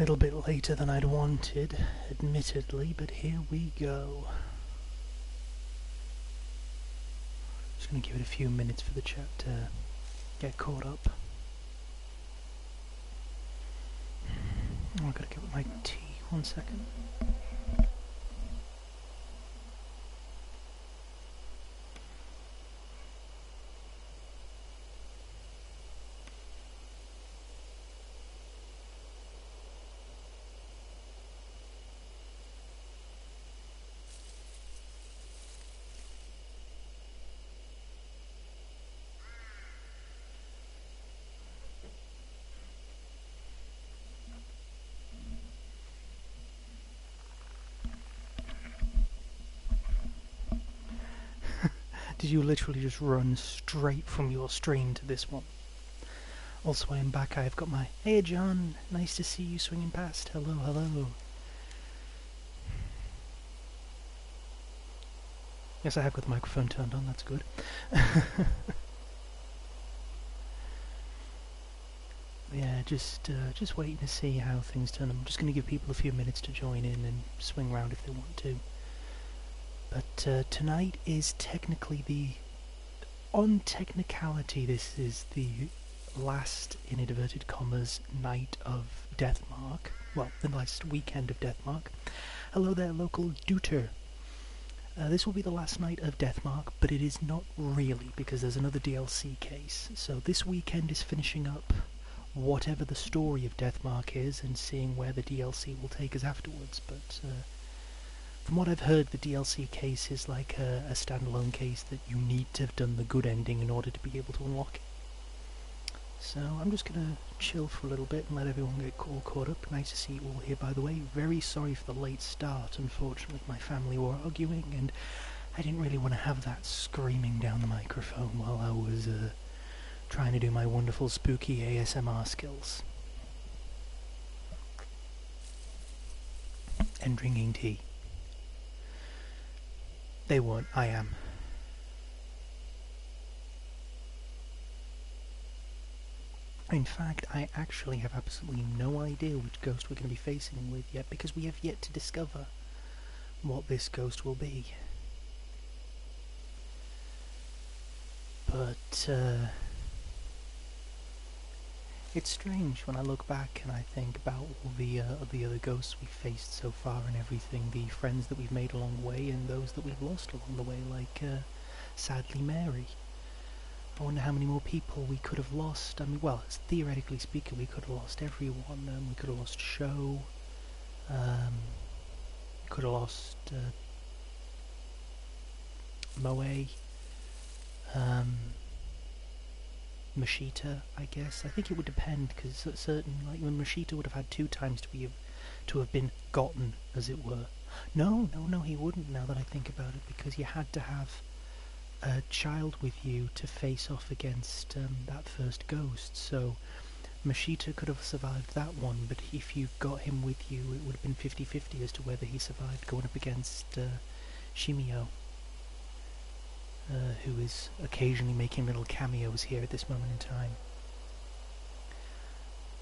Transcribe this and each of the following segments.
little bit later than I'd wanted, admittedly, but here we go. Just gonna give it a few minutes for the chat to get caught up. I've got to get my tea, 1 second. Did you literally just run straight from your stream to this one? Also, I am back. I've got my... Hey, John. Nice to see you swinging past. Hello, hello. Yes, I have got the microphone turned on. That's good. Yeah, just waiting to see how things turn. I'm just going to give people a few minutes to join in and swing around if they want to. But tonight is technically on technicality, this is the last, in inverted commas, night of Deathmark. Well, the last weekend of Deathmark. Hello there, local Dooter. This will be the last night of Deathmark, but it is not really, because there's another DLC case. So this weekend is finishing up whatever the story of Deathmark is, and seeing where the DLC will take us afterwards, but... from what I've heard, the DLC case is like a standalone case that you need to have done the good ending in order to be able to unlock it. So I'm just going to chill for a little bit and let everyone get all caught up. Nice to see you all here, by the way. Very sorry for the late start. Unfortunately, my family were arguing, and I didn't really want to have that screaming down the microphone while I was trying to do my wonderful spooky ASMR skills. And drinking tea. They won't, I am. In fact, I actually have absolutely no idea which ghost we're going to be facing with yet, because we have yet to discover what this ghost will be. But, it's strange when I look back and I think about all the other ghosts we've faced so far and everything, the friends that we've made along the way and those that we've lost along the way, like, sadly Mary. I wonder how many more people we could have lost. I mean, well, theoretically speaking, we could have lost everyone. We could have lost Sho. We could have lost Moe. Mashita, I guess. I think it would depend, because certain, like, when Mashita would have had 2 times to have been gotten, as it were. No, he wouldn't, now that I think about it, because you had to have a child with you to face off against that first ghost, so Mashita could have survived that one, but if you got him with you, it would have been 50-50 as to whether he survived going up against Shimio, who is occasionally making little cameos here at this moment in time.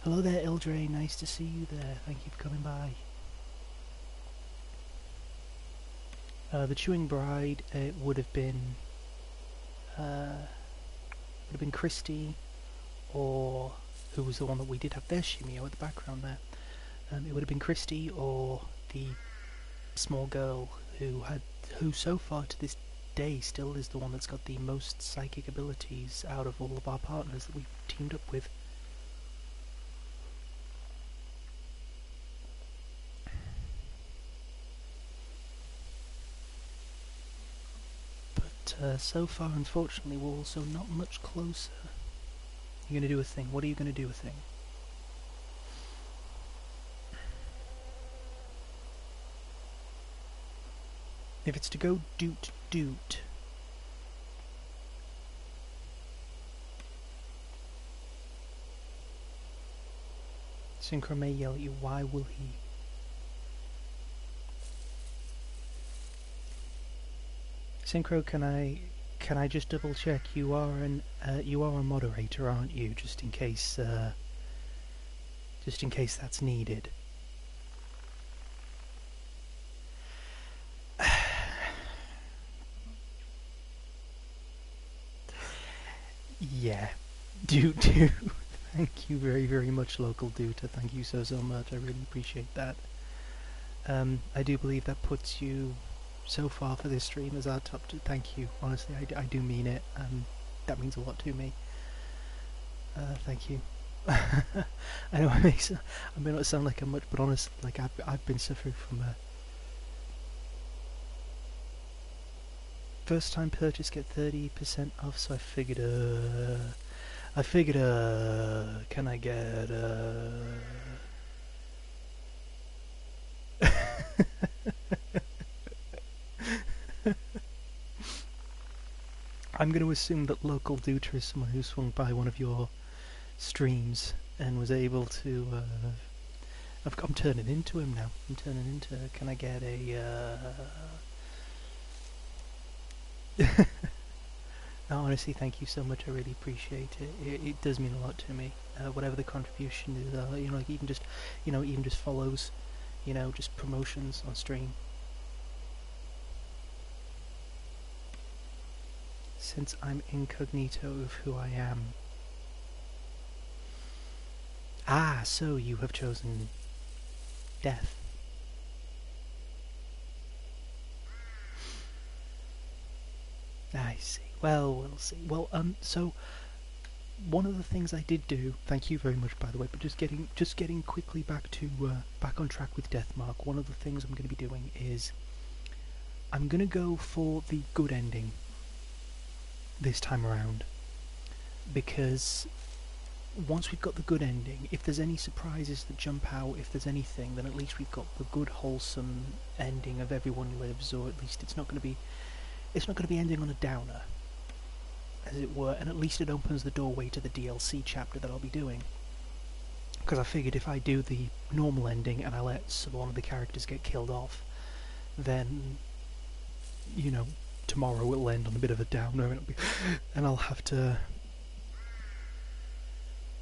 Hello there, Ildre, nice to see you there, thank you for coming by. The Chewing Bride, it would have been Christy, or who was the one that we did have there, Shimio at the background there. It would have been Christy or the small girl who so far to this day still is the one that's got the most psychic abilities out of all of our partners that we've teamed up with. But so far, unfortunately, we're also not much closer. You're going to do a thing. What are you going to do a thing? If it's to go doot doot, Synchro may yell at you, why will he? Synchro, can I just double check, you are a moderator, aren't you, just in case that's needed. Dude, thank you very, very much, local Duta. Thank you so, so much. I really appreciate that. I do believe that puts you so far for this stream as our top two. Thank you. Honestly, I do mean it. That means a lot to me. Thank you. I know I may not sound like I'm much, but honestly, like I've been suffering from a first time purchase get 30% off, so I figured can I get I'm going to assume that local Dutra is someone who swung by one of your streams and was able to I'm turning into him now. I'm turning into, can I get a no, honestly, thank you so much. I really appreciate it. It does mean a lot to me. Whatever the contribution is, like even just follows, just promotions on stream. Since I'm incognito of who I am. Ah, so you have chosen death. I see. Well, we'll see. Well, so one of the things I did do, thank you very much, by the way, but just getting quickly back on track with Deathmark. One of the things I'm going to be doing is I'm going to go for the good ending this time around, because once we've got the good ending, if there's any surprises that jump out, if there's anything, then at least we've got the good wholesome ending of everyone lives, or at least it's not going to be ending on a downer, as it were, and at least it opens the doorway to the DLC chapter that I'll be doing. Because I figured if I do the normal ending and I let one of the characters get killed off, then, tomorrow it'll end on a bit of a downer, and I'll have to...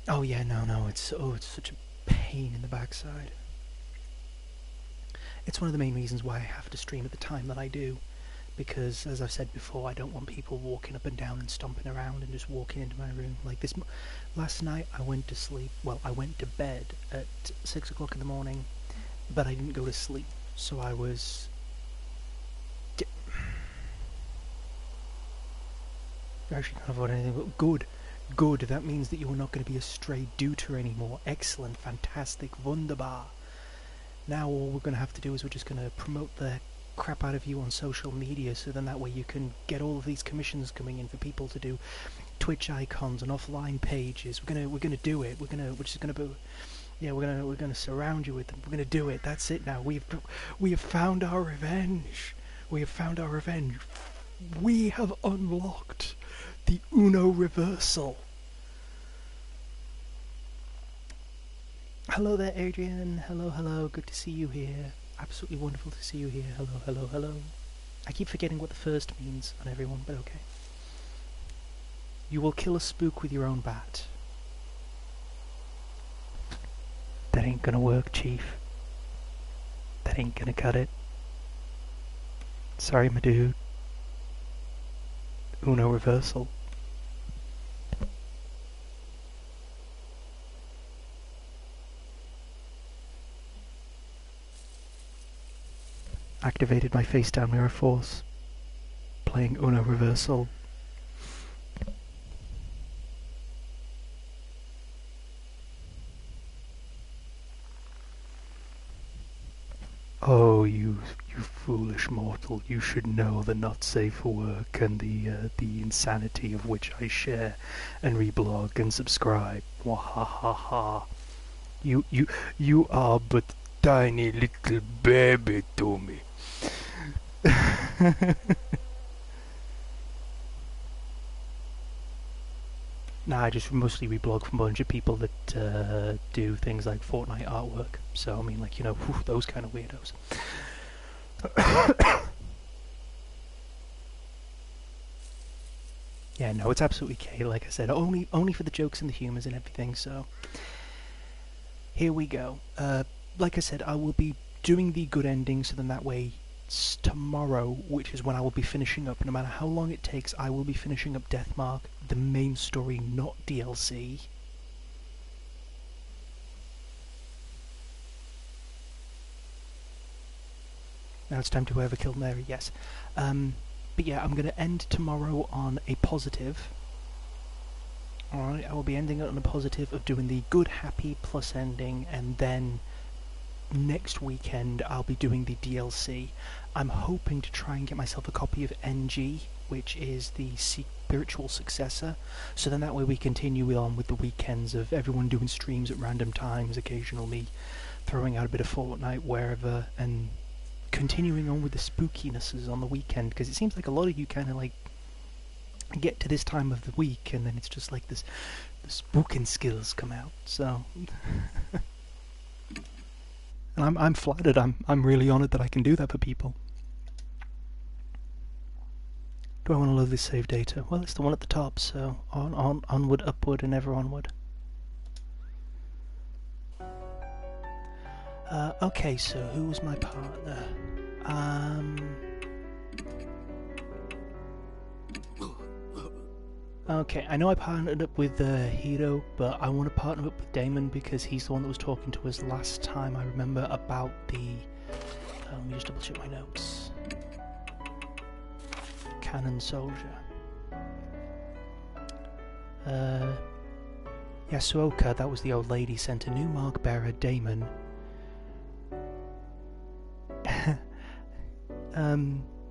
Oh yeah, no, it's such a pain in the backside. It's one of the main reasons why I have to stream at the time that I do, because, as I've said before, I don't want people walking up and down and stomping around and just walking into my room. Like this, last night I went to bed at 6 o'clock in the morning, but I didn't go to sleep, so I was... Actually can't afford anything but good, that means that you're not going to be a stray Duter anymore. Excellent, fantastic, wunderbar. Now all we're going to have to do is we're just going to promote the crap out of you on social media, so then that way you can get all of these commissions coming in for people to do Twitch icons and offline pages. We're gonna do it. We're gonna surround you with them. We're gonna do it. That's it now. We have found our revenge. We have found our revenge. We have unlocked the Uno reversal. Hello there, Adrian. Hello. Good to see you here. Absolutely wonderful to see you here. Hello. I keep forgetting what the first means on everyone, but okay. You will kill a spook with your own bat. That ain't gonna work, Chief. That ain't gonna cut it. Sorry, my dude. Uno reversal. Activated my face down mirror force. Playing Uno reversal. Oh, you foolish mortal, you should know the not safe for work and the insanity of which I share and reblog and subscribe. Wahahaha. You are but tiny little baby to me. Nah, I just mostly reblog from a bunch of people that do things like Fortnite artwork. So, I mean, like, those kind of weirdos. Yeah, no, it's absolutely okay. Like I said, only for the jokes and the humours and everything, so... Here we go. Like I said, I will be doing the good ending, so then that way tomorrow, which is when I will be finishing up. No matter how long it takes, I will be finishing up Deathmark, the main story, not DLC. Now it's time to Whoever Killed Mary, yes. But yeah, I'm going to end tomorrow on a positive. Alright, I will be ending it on a positive of doing the good, happy plus ending, and then next weekend I'll be doing the DLC. I'm hoping to try and get myself a copy of NG, which is the spiritual successor, so then that way we continue on with the weekends of everyone doing streams at random times, occasionally throwing out a bit of Fortnite wherever, and continuing on with the spookinesses on the weekend, because it seems like a lot of you kind of like get to this time of the week and then it's just like this, the spooking skills come out, so and I'm flattered. I'm really honoured that I can do that for people. Do I want to load this save data? Well, it's the one at the top, so onward, upward, and ever onward. Okay, so who was my partner? Okay, I know I partnered up with Hiro, but I want to partner up with Damon because he's the one that was talking to us last time, I remember, about the... let me just double check my notes. Cannon Soldier. Yasuoka, that was the old lady, sent a new mark bearer, Damon.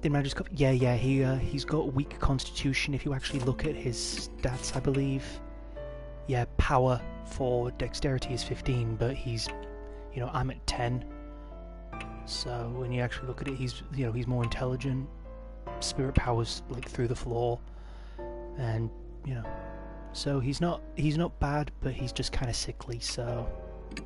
Didn't I just cover? Yeah, he's got a weak constitution. If you actually look at his stats, I believe, yeah, power for dexterity is 15, but he's, you know, I'm at 10. So when you actually look at it, he's, you know, he's more intelligent. Spirit power's like through the floor, and you know, so he's not bad, but he's just kind of sickly. So I'm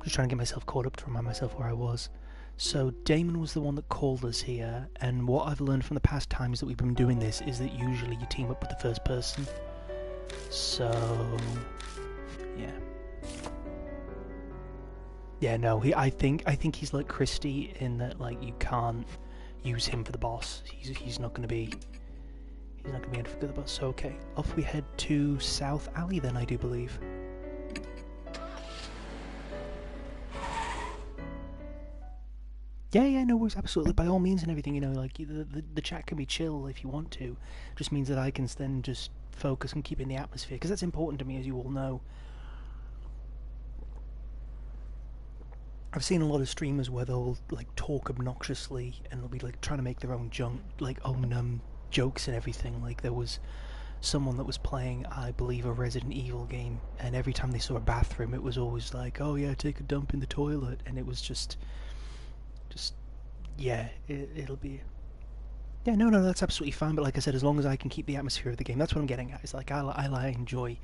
just trying to get myself caught up to remind myself where I was. So Damon was the one that called us here, and what I've learned from the past times that we've been doing this is that usually you team up with the first person. So yeah, no, I think he's like Christy in that, like, you can't use him for the boss. He's not going to be able to do the boss. So okay, off we head to South Alley then, I do believe. Yeah, no worries, absolutely, by all means and everything, you know, like, the chat can be chill if you want to. It just means that I can then just focus on keeping the atmosphere, because that's important to me, as you all know. I've seen a lot of streamers where they'll, like, talk obnoxiously, and they'll be, like, trying to make their own jokes and everything. Like, there was someone that was playing, I believe, a Resident Evil game, and every time they saw a bathroom, it was always like, oh yeah, take a dump in the toilet, and it was just yeah, it'll be... Yeah, no, that's absolutely fine, but like I said, as long as I can keep the atmosphere of the game, that's what I'm getting at. It's like, I enjoy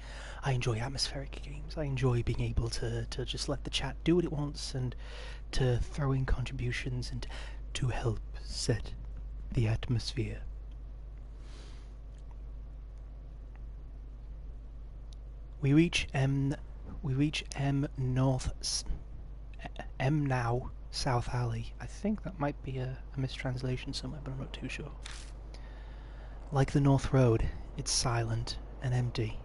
atmospheric games. I enjoy being able to just let the chat do what it wants, and to throw in contributions, and to help set the atmosphere. We reach M now South Alley. I think that might be a mistranslation somewhere, but I'm not too sure. Like the North Road, it's silent and empty.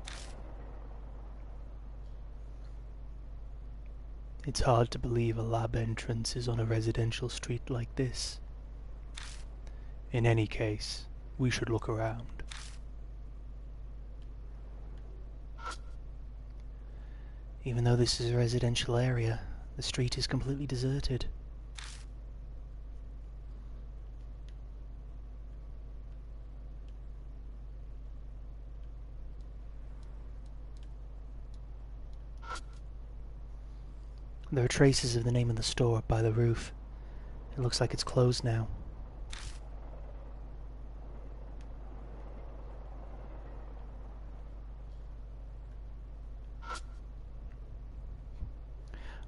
It's hard to believe a lab entrance is on a residential street like this. In any case, we should look around. Even though this is a residential area, the street is completely deserted. There are traces of the name of the store up by the roof. It looks like it's closed now.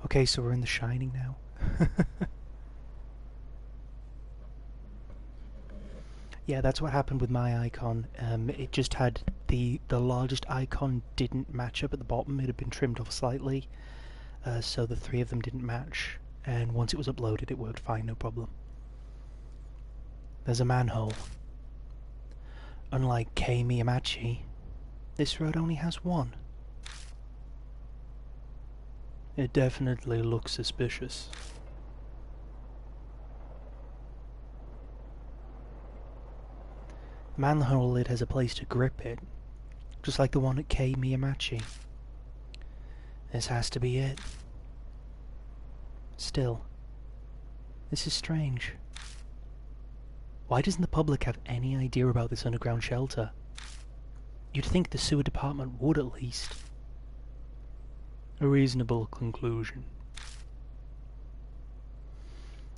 Okay, so we're in The Shining now. Yeah, that's what happened with my icon. It just had the largest icon didn't match up at the bottom. It had been trimmed off slightly, so the three of them didn't match. and once it was uploaded it worked fine, no problem. There's a manhole. Unlike Kei Miyamachi, this road only has one. It definitely looks suspicious. The manhole lid has a place to grip it, just like the one at Kei Miyamachi. This has to be it. Still, this is strange. Why doesn't the public have any idea about this underground shelter? You'd think the sewer department would at least. A reasonable conclusion.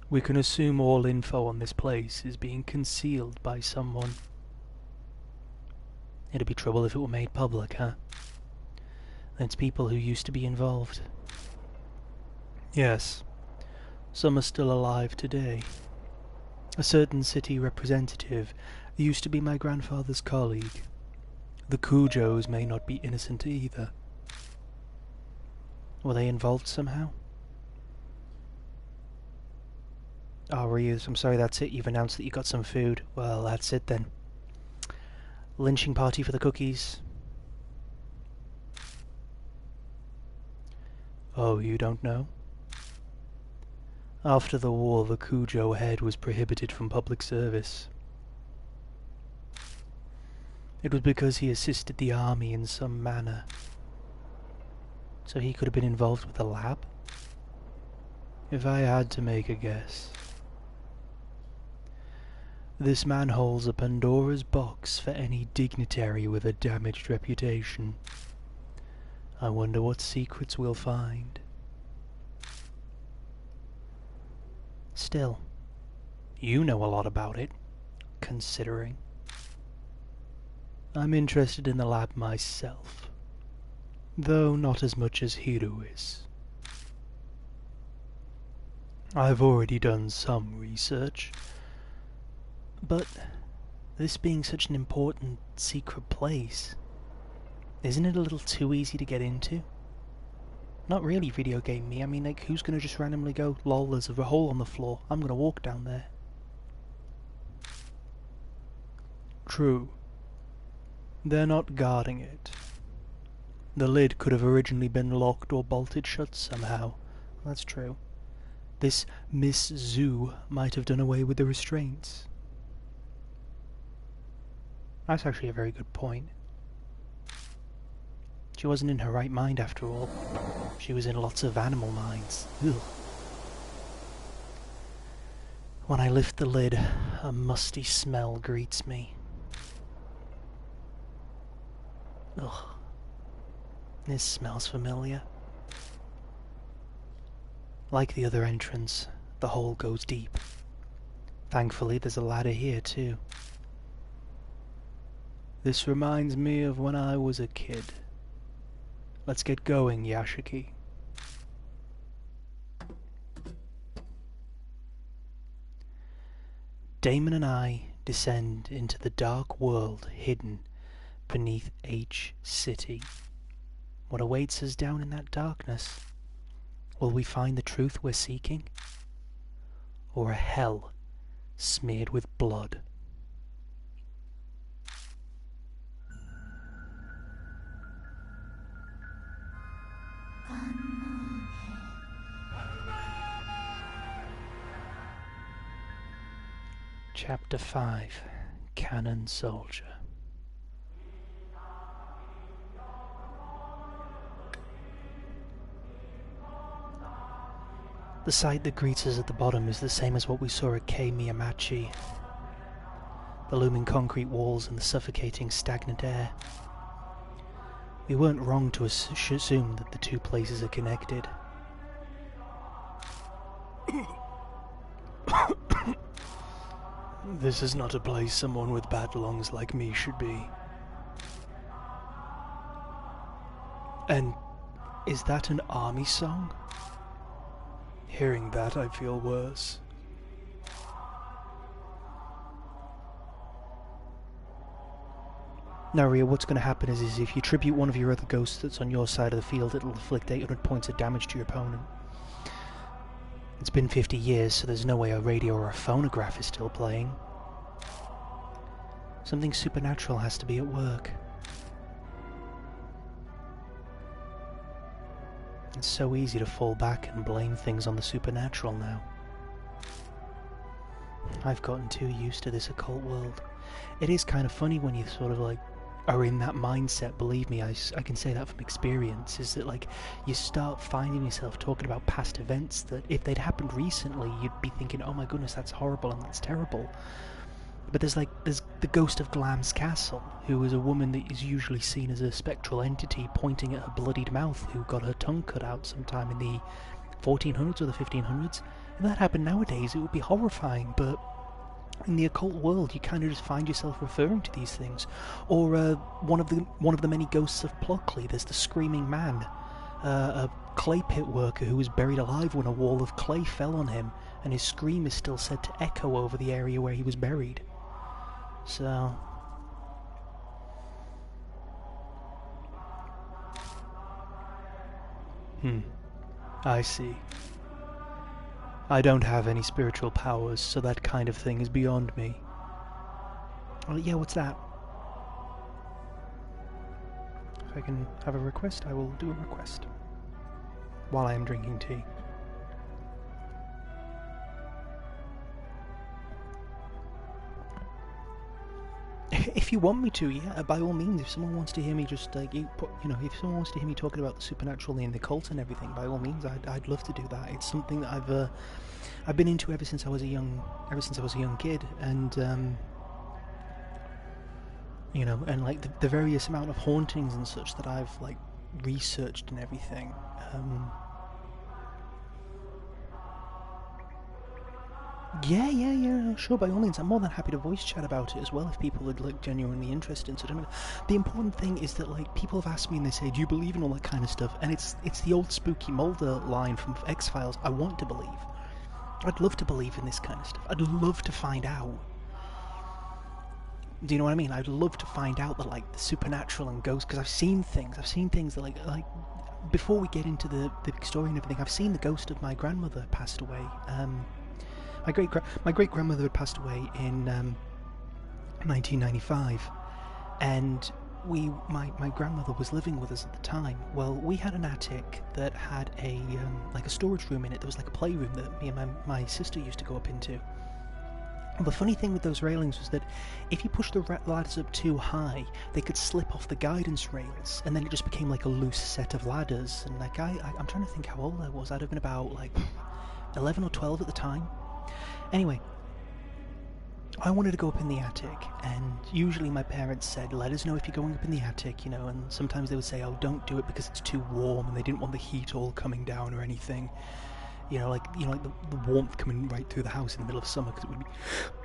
We can assume all info on this place is being concealed by someone. It'd be trouble if it were made public, huh? It's people who used to be involved. Yes, some are still alive today. A certain city representative used to be my grandfather's colleague. The Kujos may not be innocent either. Were they involved somehow? Oh, Ryuz, I'm sorry, that's it. You've announced that you got some food. Well, that's it then. Lynching party for the cookies. Oh, you don't know? After the war, the Kujo head was prohibited from public service. It was because he assisted the army in some manner. So he could have been involved with the lab? If I had to make a guess. This manhole's a Pandora's box for any dignitary with a damaged reputation. I wonder what secrets we'll find. Still, you know a lot about it, considering. I'm interested in the lab myself, though not as much as Hiru is. I've already done some research, but this being such an important secret place, isn't it a little too easy to get into? Not really, video game me. I mean, like, who's gonna just randomly go, lol, there's a hole on the floor, I'm gonna walk down there. True. They're not guarding it. The lid could have originally been locked or bolted shut somehow. That's true. This Miss Zhu might have done away with the restraints. That's actually a very good point. She wasn't in her right mind after all. She was in lots of animal minds. Ugh. When I lift the lid, a musty smell greets me. Ugh. This smells familiar. Like the other entrance, the hole goes deep. Thankfully, there's a ladder here too. This reminds me of when I was a kid. Let's get going, Yashiki. Damon and I descend into the dark world hidden beneath H City. What awaits us down in that darkness? Will we find the truth we're seeking? Or a hell smeared with blood? Chapter 5, Cannon Soldier. The sight that greets us at the bottom is the same as what we saw at Kei Miyamachi. The looming concrete walls and the suffocating stagnant air. We weren't wrong to assume that the two places are connected. This is not a place someone with bad lungs like me should be. And is that an army song? Hearing that, I feel worse. Now, Ria, what's going to happen is if you tribute one of your other ghosts that's on your side of the field, it'll inflict 800 points of damage to your opponent. It's been 50 years, so there's no way a radio or a phonograph is still playing. Something supernatural has to be at work. It's so easy to fall back and blame things on the supernatural now. I've gotten too used to this occult world. It is kind of funny when you sort of like are in that mindset, believe me, I can say that from experience, is that like you start finding yourself talking about past events that if they'd happened recently you'd be thinking, oh my goodness, that's horrible and that's terrible. But there's the ghost of Glam's Castle, who is a woman that is usually seen as a spectral entity pointing at her bloodied mouth, who got her tongue cut out sometime in the 1400s or the 1500s. If that happened nowadays, it would be horrifying, but in the occult world, you kind of just find yourself referring to these things. Or one of the many ghosts of Pluckley. There's the Screaming Man, a clay pit worker who was buried alive when a wall of clay fell on him, and his scream is still said to echo over the area where he was buried. So, I see. I don't have any spiritual powers, so that kind of thing is beyond me. Oh, yeah, what's that? If I can have a request, I will do a request. While I am drinking tea. If you want me to, yeah, by all means. If someone wants to hear me just like if someone wants to hear me talking about the supernatural and the occult and everything, by all means, I'd love to do that. It's something that I've been into ever since I was a young kid, and and like the various amount of hauntings and such that I've like researched and everything. Yeah, sure, by all means. I'm more than happy to voice chat about it as well if people are like genuinely interested in it. The important thing is that like people have asked me and they say, do you believe in all that kind of stuff? And it's the old Spooky Mulder line from X-Files. I want to believe. I'd love to believe in this kind of stuff. I'd love to find out. Do you know what I mean? I'd love to find out that like the supernatural and ghosts, because I've seen things that like before we get into the big story and everything, I've seen the ghost of my grandmother passed away. My great grandmother had passed away in 1995, and my grandmother was living with us at the time. Well, we had an attic that had a storage room in it. There was like a playroom that me and my sister used to go up into. And the funny thing with those railings was that if you pushed the ladders up too high, they could slip off the guidance rails, and then it just became like a loose set of ladders. And like I'm trying to think how old I was. I'd have been about like 11 or 12 at the time. Anyway, I wanted to go up in the attic, and usually my parents said, let us know if you're going up in the attic, and sometimes they would say, oh, don't do it because it's too warm, and they didn't want the heat all coming down or anything. Like the warmth coming right through the house in the middle of summer, because it would be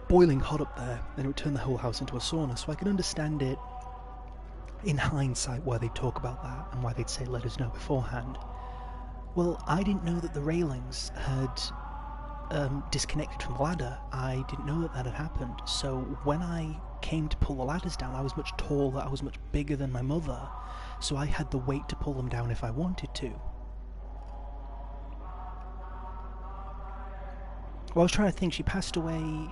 boiling hot up there, and it would turn the whole house into a sauna. So I can understand it in hindsight why they'd talk about that, and why they'd say, let us know beforehand. Well, I didn't know that the railings had disconnected from the ladder. I didn't know that had happened. So when I came to pull the ladders down, I was much taller, I was much bigger than my mother, so I had the weight to pull them down if I wanted to. Well, I was trying to think. She passed away in...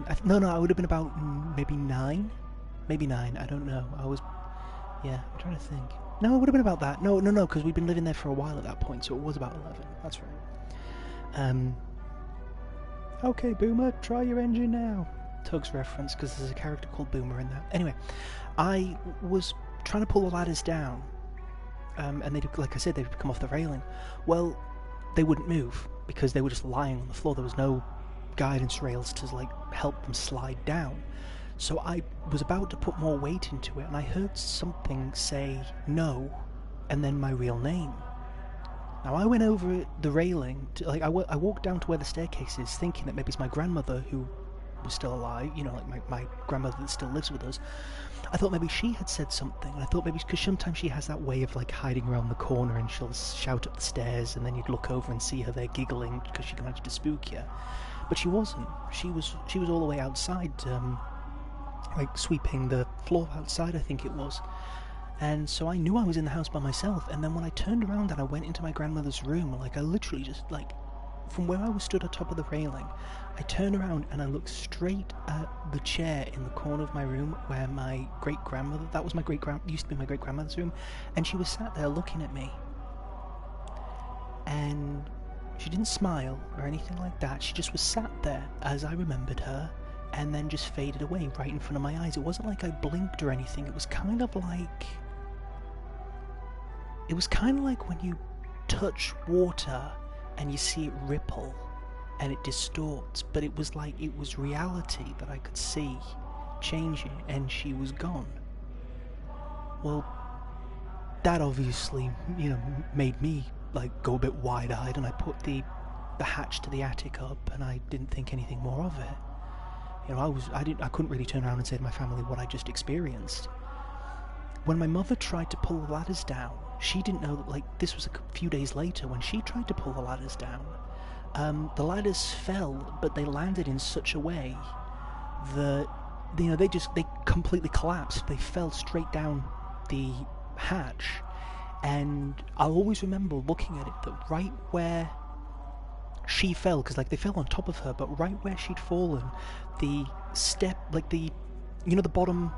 I would have been about maybe 9? Maybe 9, I don't know. I'm trying to think. No, it would have been about that. No, because we'd been living there for a while at that point, so it was about 11. That's right. Okay, Boomer, try your engine now. Tug's reference, because there's a character called Boomer in that. Anyway, I was trying to pull the ladders down, and they'd come off the railing. Well, they wouldn't move, because they were just lying on the floor. There was no guidance rails to help them slide down. So I was about to put more weight into it, and I heard something say no, and then my real name. Now, I went over the railing, I walked down to where the staircase is, thinking that maybe it's my grandmother who was still alive, my grandmother that still lives with us. I thought maybe she had said something, and I thought maybe, because sometimes she has that way of hiding around the corner, and she'll shout up the stairs, and then you'd look over and see her there giggling, because she managed to spook you. But she wasn't. She was all the way outside, sweeping the floor outside, I think it was. And so I knew I was in the house by myself, and then when I turned around and I went into my grandmother's room, I literally just, from where I was stood on top of the railing, I turned around and I looked straight at the chair in the corner of my room where my great-grandmother, that was my used to be my great-grandmother's room, and she was sat there looking at me. And she didn't smile or anything like that. She just was sat there as I remembered her, and then just faded away right in front of my eyes. It wasn't like I blinked or anything. It was kind of like when you touch water and you see it ripple and it distorts, but it was like it was reality that I could see changing, and she was gone. Well, that obviously, made me like go a bit wide-eyed, and I put the hatch to the attic up, and I didn't think anything more of it. I couldn't really turn around and say to my family what I just experienced. When my mother tried to pull the ladders down, she didn't know that, this was a few days later when she tried to pull the ladders down. The ladders fell, but they landed in such a way that, they completely collapsed. They fell straight down the hatch, and I'll always remember looking at it, that right where she fell, because they fell on top of her, but right where she'd fallen, the step, the bottom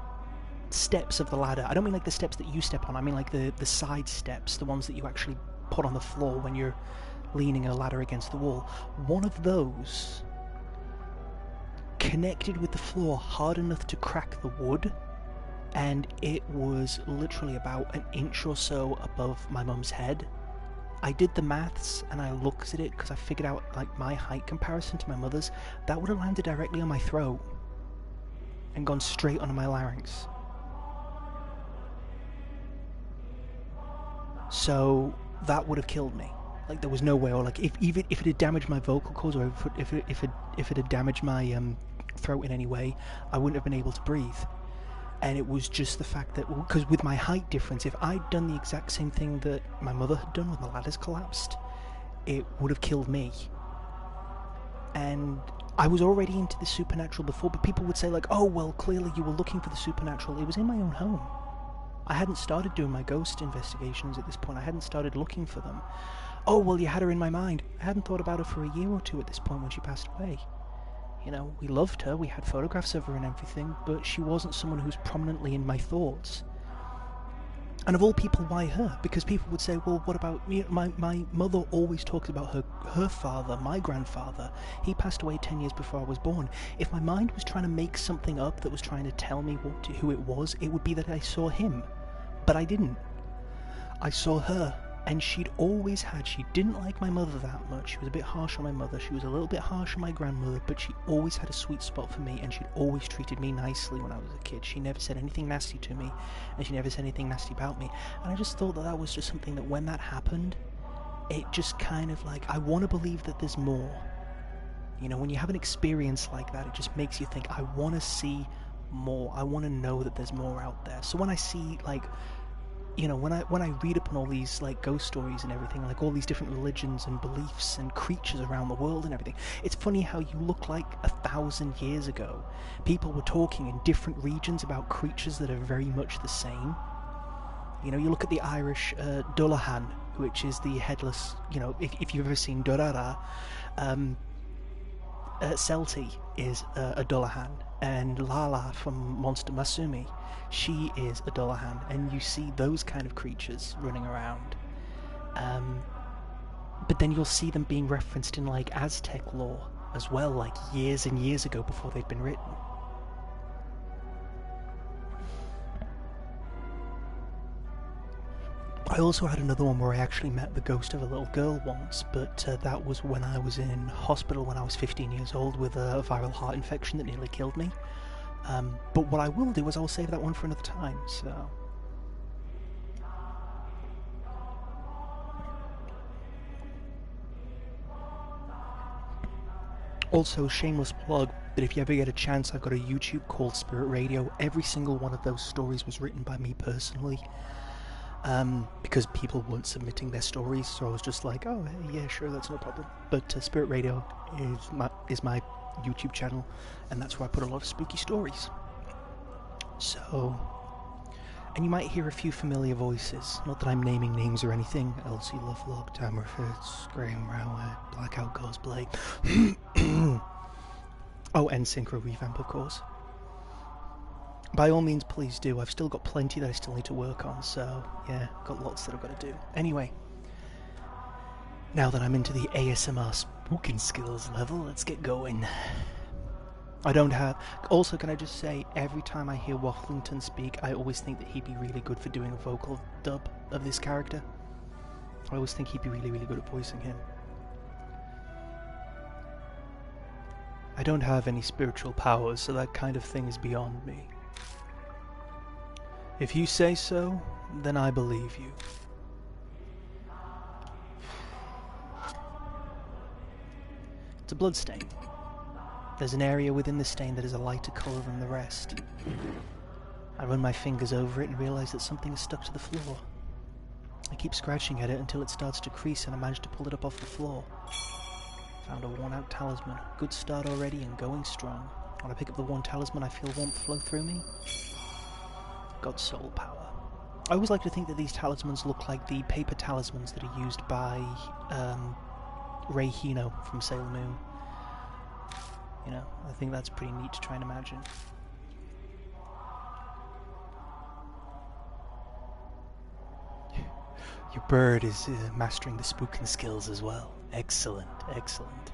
steps of the ladder, I don't mean the steps that you step on, I mean the side steps, the ones that you actually put on the floor when you're leaning a ladder against the wall, one of those connected with the floor hard enough to crack the wood, and it was literally about an inch or so above my mum's head. I did the maths and I looked at it because I figured out my height comparison to my mother's. That would have landed directly on my throat and gone straight onto my larynx. So that would have killed me. There was no way, or if it had damaged my vocal cords, or if it had damaged my throat in any way, I wouldn't have been able to breathe. And it was just the fact that, because with my height difference, if I'd done the exact same thing that my mother had done when the ladders collapsed, it would have killed me. And I was already into the supernatural before, but people would say oh, well, clearly you were looking for the supernatural. It was in my own home. I hadn't started doing my ghost investigations at this point. I hadn't started looking for them. Oh, well, you had her in my mind. I hadn't thought about her for a year or two at this point when she passed away. We loved her, we had photographs of her and everything, but she wasn't someone who was prominently in my thoughts. And of all people, why her? Because people would say, well, what about me? My mother always talks about her father, my grandfather. He passed away 10 years before I was born. If my mind was trying to make something up that was trying to tell me who it was, it would be that I saw him. But I didn't. I saw her. And she didn't like my mother that much. She was a bit harsh on my mother. She was a little bit harsh on my grandmother, but she always had a sweet spot for me, and she'd always treated me nicely when I was a kid. She never said anything nasty to me, and she never said anything nasty about me. And I just thought that was just something that when that happened, it just kind of I want to believe that there's more. When you have an experience like that, it just makes you think, I want to see more. I want to know that there's more out there. So when I see when I read up on all these ghost stories and everything, all these different religions and beliefs and creatures around the world and everything, it's funny how you look 1,000 years ago. People were talking in different regions about creatures that are very much the same. You look at the Irish Dullahan, which is the headless, if you've ever seen Durara, Celti is a Dullahan, and Lala from Monster Masumi, she is a Dullahan, and you see those kind of creatures running around. But then you'll see them being referenced in Aztec lore as well, years and years ago before they'd been written. I also had another one where I actually met the ghost of a little girl once, but that was when I was in hospital when I was 15 years old with a viral heart infection that nearly killed me. But what I will do is I'll save that one for another time, so... Also, shameless plug, that if you ever get a chance, I've got a YouTube called Spirit Radio. Every single one of those stories was written by me personally. Because people weren't submitting their stories, so I was just oh, hey, yeah, sure, that's no problem. But Spirit Radio is my YouTube channel, and that's where I put a lot of spooky stories. So, And you might hear a few familiar voices. Not that I'm naming names or anything. Elsie Lovelock, Tamara Fitz, Graham Rower, Blackout Cosplay. Oh, and Synchro Revamp, of course. By all means, please do. I've still got plenty that I still need to work on, so yeah, got lots that I've got to do. Anyway, now that I'm into the ASMR spooking skills level, let's get going. I don't have... Also, can I just say, every time I hear Wafflington speak, I always think that he'd be really good for doing a vocal dub of this character. I always think he'd be really, really good at voicing him. I don't have any spiritual powers, so that kind of thing is beyond me. If you say so, then I believe you. It's a bloodstain. There's an area within the stain that is a lighter colour than the rest. I run my fingers over it and realise that something is stuck to the floor. I keep scratching at it until it starts to crease and I manage to pull it up off the floor. Found a worn-out talisman. Good start already and going strong. When I pick up the worn talisman, I feel warmth flow through me. God's soul power. I always like to think that these talismans look like the paper talismans that are used by Rei Hino from Sailor Moon. You know, I think that's pretty neat to try and imagine. Your bird is mastering the spooking skills as well. Excellent, excellent.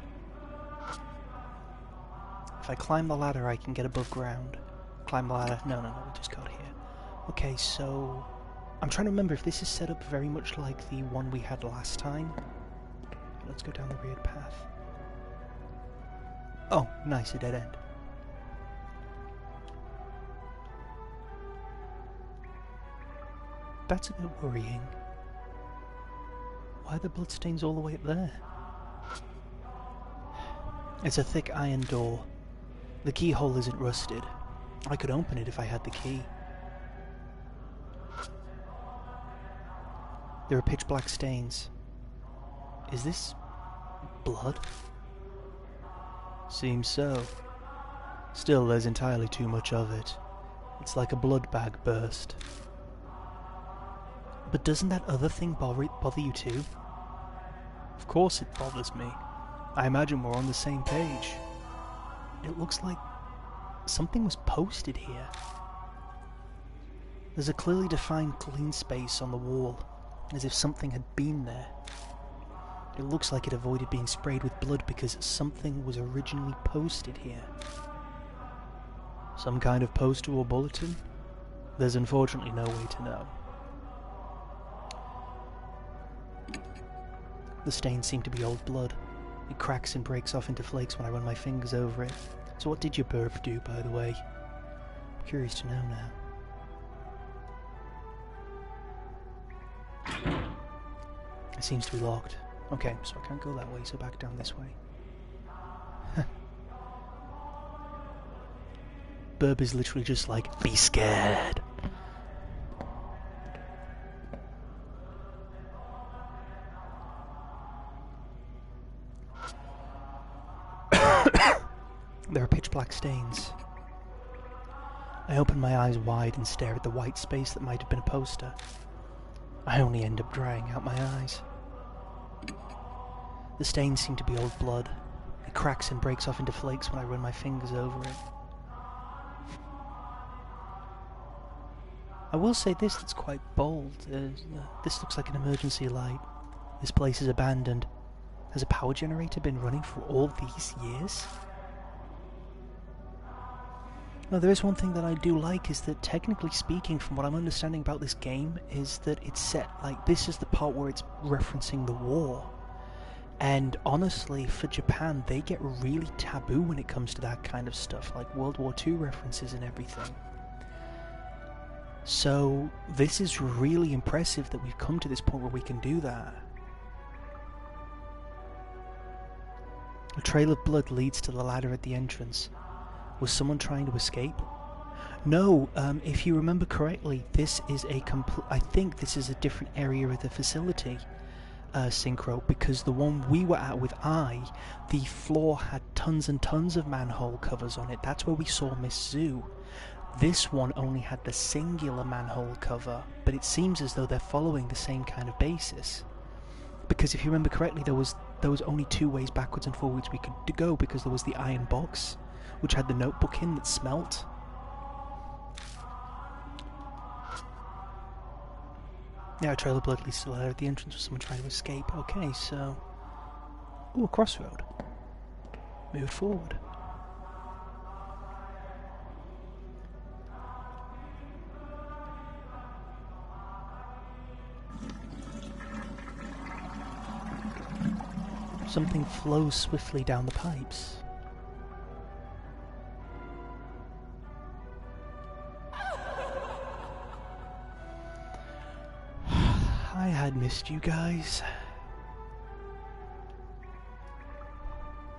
If I climb the ladder, I can get above ground. Climb the ladder? No, we just got here. Okay, so... I'm trying to remember if this is set up very much like the one we had last time. Let's go down the weird path. Oh, nice, a dead end. That's a bit worrying. Why are the bloodstains all the way up there? It's a thick iron door. The keyhole isn't rusted. I could open it if I had the key. There are pitch black stains. Is this blood? Seems so. Still, there's entirely too much of it. It's like a blood bag burst. But doesn't that other thing bother you too? Of course it bothers me. I imagine we're on the same page. It looks like something was posted here. There's a clearly defined clean space on the wall, as if something had been there. It looks like it avoided being sprayed with blood because something was originally posted here. Some kind of poster or bulletin? There's unfortunately no way to know. The stains seem to be old blood. It cracks and breaks off into flakes when I run my fingers over it. So what did your burp do, by the way? I'm curious to know now. It seems to be locked. Okay, so I can't go that way, so back down this way. Burb is literally just like, be scared. There are pitch black stains. I open my eyes wide and stare at the white space that might have been a poster. I only end up drying out my eyes. The stains seem to be old blood. It cracks and breaks off into flakes when I run my fingers over it. I will say this that's quite bold. This looks like an emergency light. This place is abandoned. Has a power generator been running for all these years? Now, there is one thing that I do like, is that technically speaking, from what I'm understanding about this game, is that it's set, like, this is the part where it's referencing the war. And honestly, for Japan, they get really taboo when it comes to that kind of stuff, like World War II references and everything. So, this is really impressive that we've come to this point where we can do that. A trail of blood leads to the ladder at the entrance. Was someone trying to escape? No, if you remember correctly, this is I think this is a different area of the facility, Synchro, because the one we were at with the floor had tons and tons of manhole covers on it. That's where we saw Miss Zoo. This one only had the singular manhole cover, but it seems as though they're following the same kind of basis. Because if you remember correctly, there was only two ways backwards and forwards we could go, because there was the iron box, which had the notebook in that smelt. Yeah, a trail of blood leads still there at the entrance with someone trying to escape. Okay, so... Ooh, a crossroad. Move forward. Something flows swiftly down the pipes. I had missed you guys.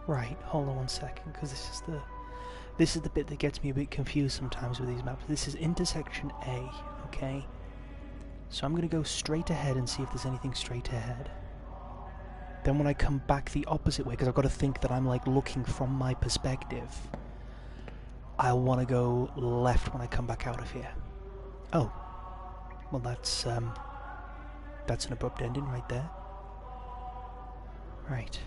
Right, hold on one second, because this is the bit that gets me a bit confused sometimes with these maps. This is intersection A, okay? So I'm going to go straight ahead and see if there's anything straight ahead. Then when I come back the opposite way, because I've got to think that I'm like looking from my perspective, I'll want to go left when I come back out of here. Oh, well that's an abrupt ending right there. Right.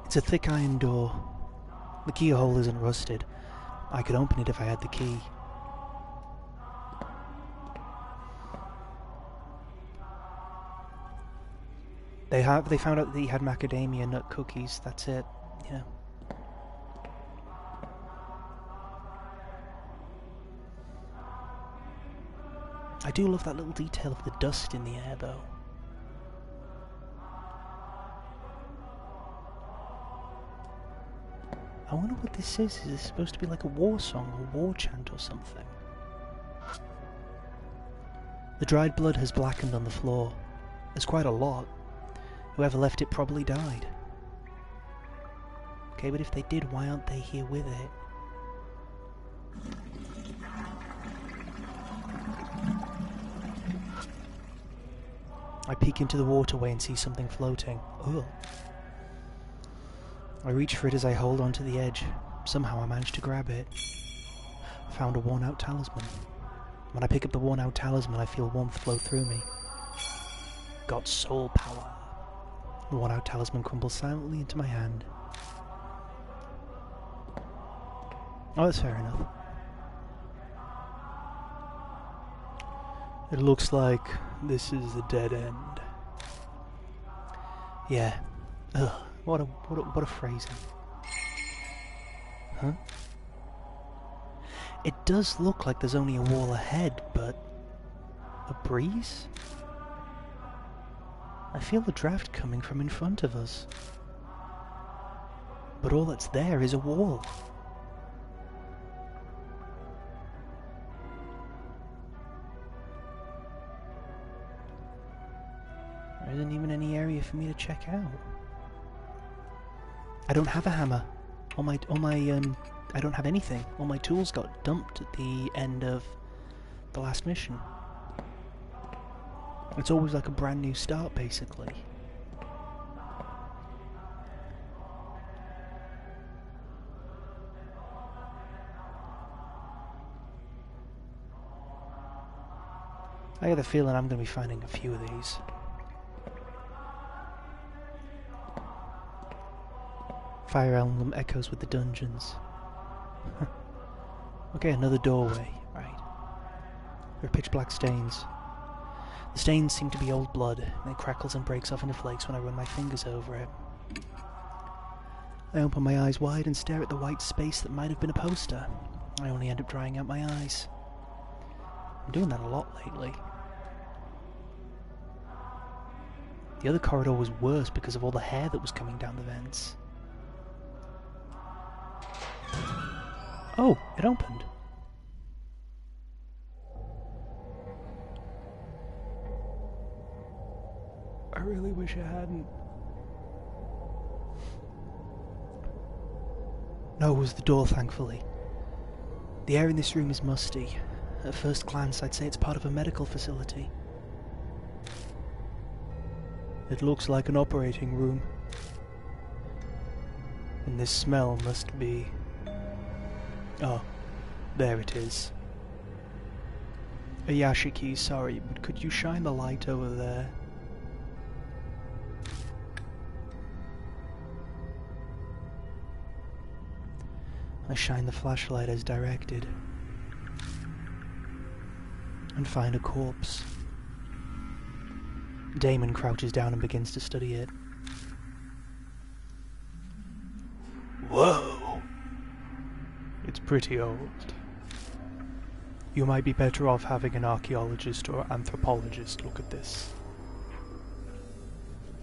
It's a thick iron door. The keyhole isn't rusted. I could open it if I had the key. They found out that he had macadamia nut cookies, that's it. Yeah. I do love that little detail of the dust in the air though. I wonder what this is. Is this supposed to be like a war song or war chant or something? The dried blood has blackened on the floor. There's quite a lot. Whoever left it probably died. Okay, but if they did, why aren't they here with it? I peek into the waterway and see something floating. Ugh. I reach for it as I hold onto the edge. Somehow I manage to grab it. I found a worn-out talisman. When I pick up the worn-out talisman, I feel warmth flow through me. Got soul power. The worn-out talisman crumbles silently into my hand. Oh, that's fair enough. It looks like this is the dead end. Yeah. Ugh. What a phrasing. Huh? It does look like there's only a wall ahead, but... a breeze? I feel the draft coming from in front of us. But all that's there is a wall. There isn't even any area for me to check out. I don't have a hammer. I don't have anything. All my tools got dumped at the end of the last mission. It's always like a brand new start, basically. I get the feeling I'm going to be finding a few of these. Fire emblem echoes with the dungeons. Okay, another doorway. Right. There are pitch black stains. The stains seem to be old blood, and it crackles and breaks off into flakes when I run my fingers over it. I open my eyes wide and stare at the white space that might have been a poster. I only end up drying out my eyes. I'm doing that a lot lately. The other corridor was worse because of all the hair that was coming down the vents. Oh, it opened. I really wish it hadn't. No, it was the door, thankfully. The air in this room is musty. At first glance, I'd say it's part of a medical facility. It looks like an operating room. And this smell must be... Oh, there it is. Yashiki, sorry, but could you shine the light over there? I shine the flashlight as directed and find a corpse. Damon crouches down and begins to study it. Whoa! It's pretty old. You might be better off having an archaeologist or anthropologist look at this.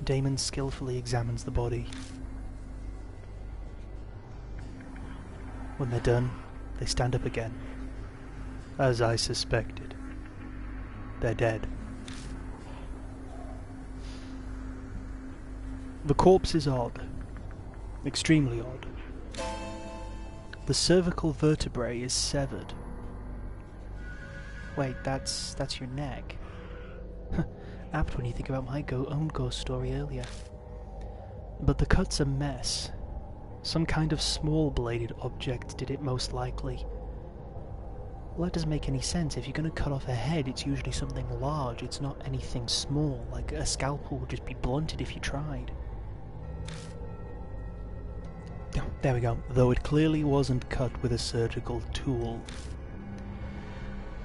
Damon skillfully examines the body. When they're done, they stand up again. As I suspected. They're dead. The corpse is odd. Extremely odd. The cervical vertebrae is severed. Wait, that's your neck. Apt when you think about my own ghost story earlier. But the cut's a mess. Some kind of small-bladed object did it most likely. Well, that doesn't make any sense. If you're going to cut off a head, it's usually something large. It's not anything small, like a scalpel would just be blunted if you tried. Oh, there we go. Though it clearly wasn't cut with a surgical tool.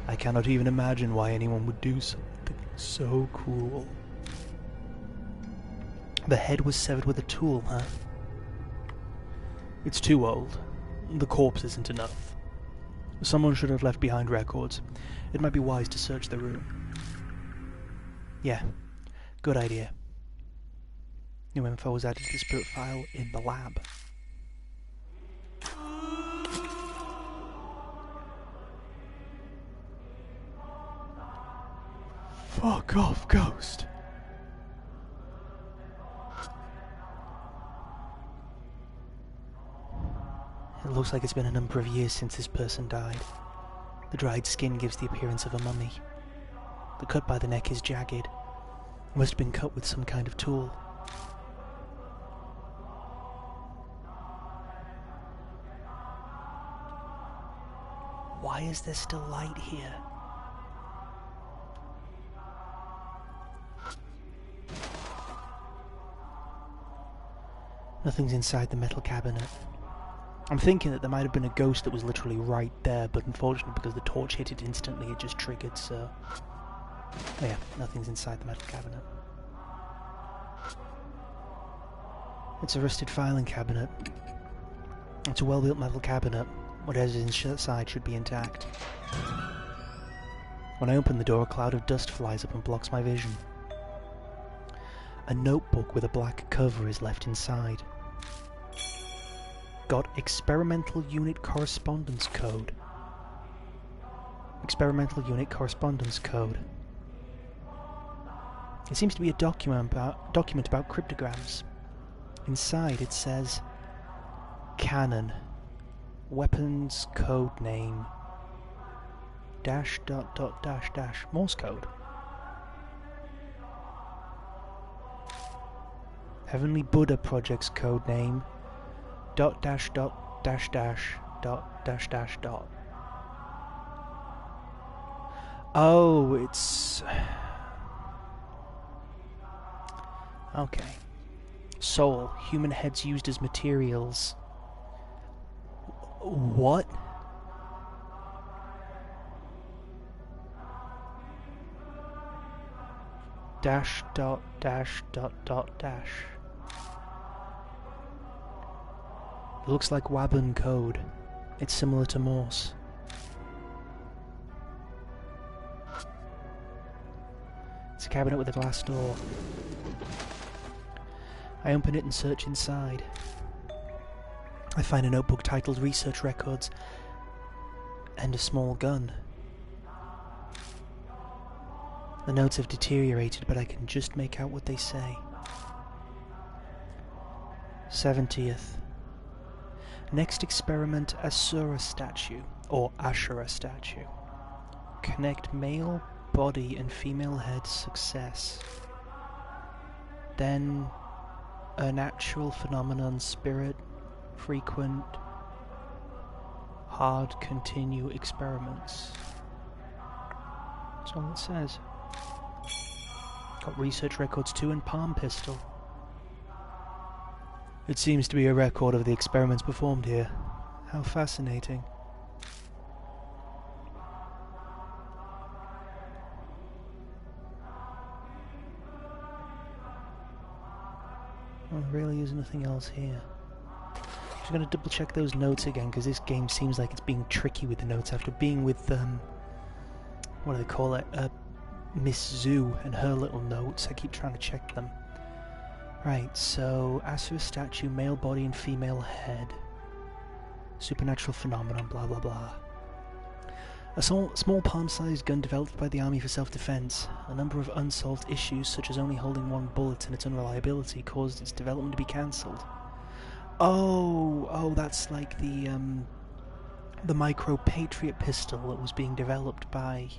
I cannot even imagine why anyone would do something so cruel. The head was severed with a tool, huh? It's too old. The corpse isn't enough. Someone should have left behind records. It might be wise to search the room. Yeah, good idea. New info was added to the spirit file in the lab. Fuck off, ghost. It looks like it's been a number of years since this person died. The dried skin gives the appearance of a mummy. The cut by the neck is jagged. It must have been cut with some kind of tool. Why is there still light here? Nothing's inside the metal cabinet. I'm thinking that there might have been a ghost that was literally right there, but unfortunately because the torch hit it instantly, it just triggered, so... Oh yeah, nothing's inside the metal cabinet. It's a rusted filing cabinet. It's a well-built metal cabinet. Whatever's inside should be intact. When I open the door, a cloud of dust flies up and blocks my vision. A notebook with a black cover is left inside. Got experimental unit correspondence code. Experimental unit correspondence code. It seems to be a document about cryptograms. Inside it says Canon. Weapons code name dash dot dot dash dash Morse code. Heavenly Buddha Project's code name dot dash dot dash dash dot dash dash dot. Oh, it's... Okay. Soul. Human heads used as materials. What? Dash dot dash dot dot dash. It looks like Wabun code. It's similar to Morse. It's a cabinet with a glass door. I open it and search inside. I find a notebook titled Research Records and a small gun. The notes have deteriorated, but I can just make out what they say. 70th. Next experiment, Asura statue, or Ashura statue. Connect male body and female head, success. Then a natural phenomenon, spirit, frequent, Hard continue experiments. That's all it says. Got research records too and palm pistol. It seems to be a record of the experiments performed here. How fascinating. Well, there really is nothing else here. I'm going to double check those notes again, because this game seems like it's being tricky with the notes after being with, what do they call it, Miss Zoo and her little notes. I keep trying to check them. Right, so, as for a statue, male body and female head. Supernatural phenomenon, blah blah blah. A small palm-sized gun developed by the Army for self-defense. A number of unsolved issues, such as only holding one bullet and its unreliability, caused its development to be cancelled. Oh, that's like the Micro Patriot pistol that was being developed by.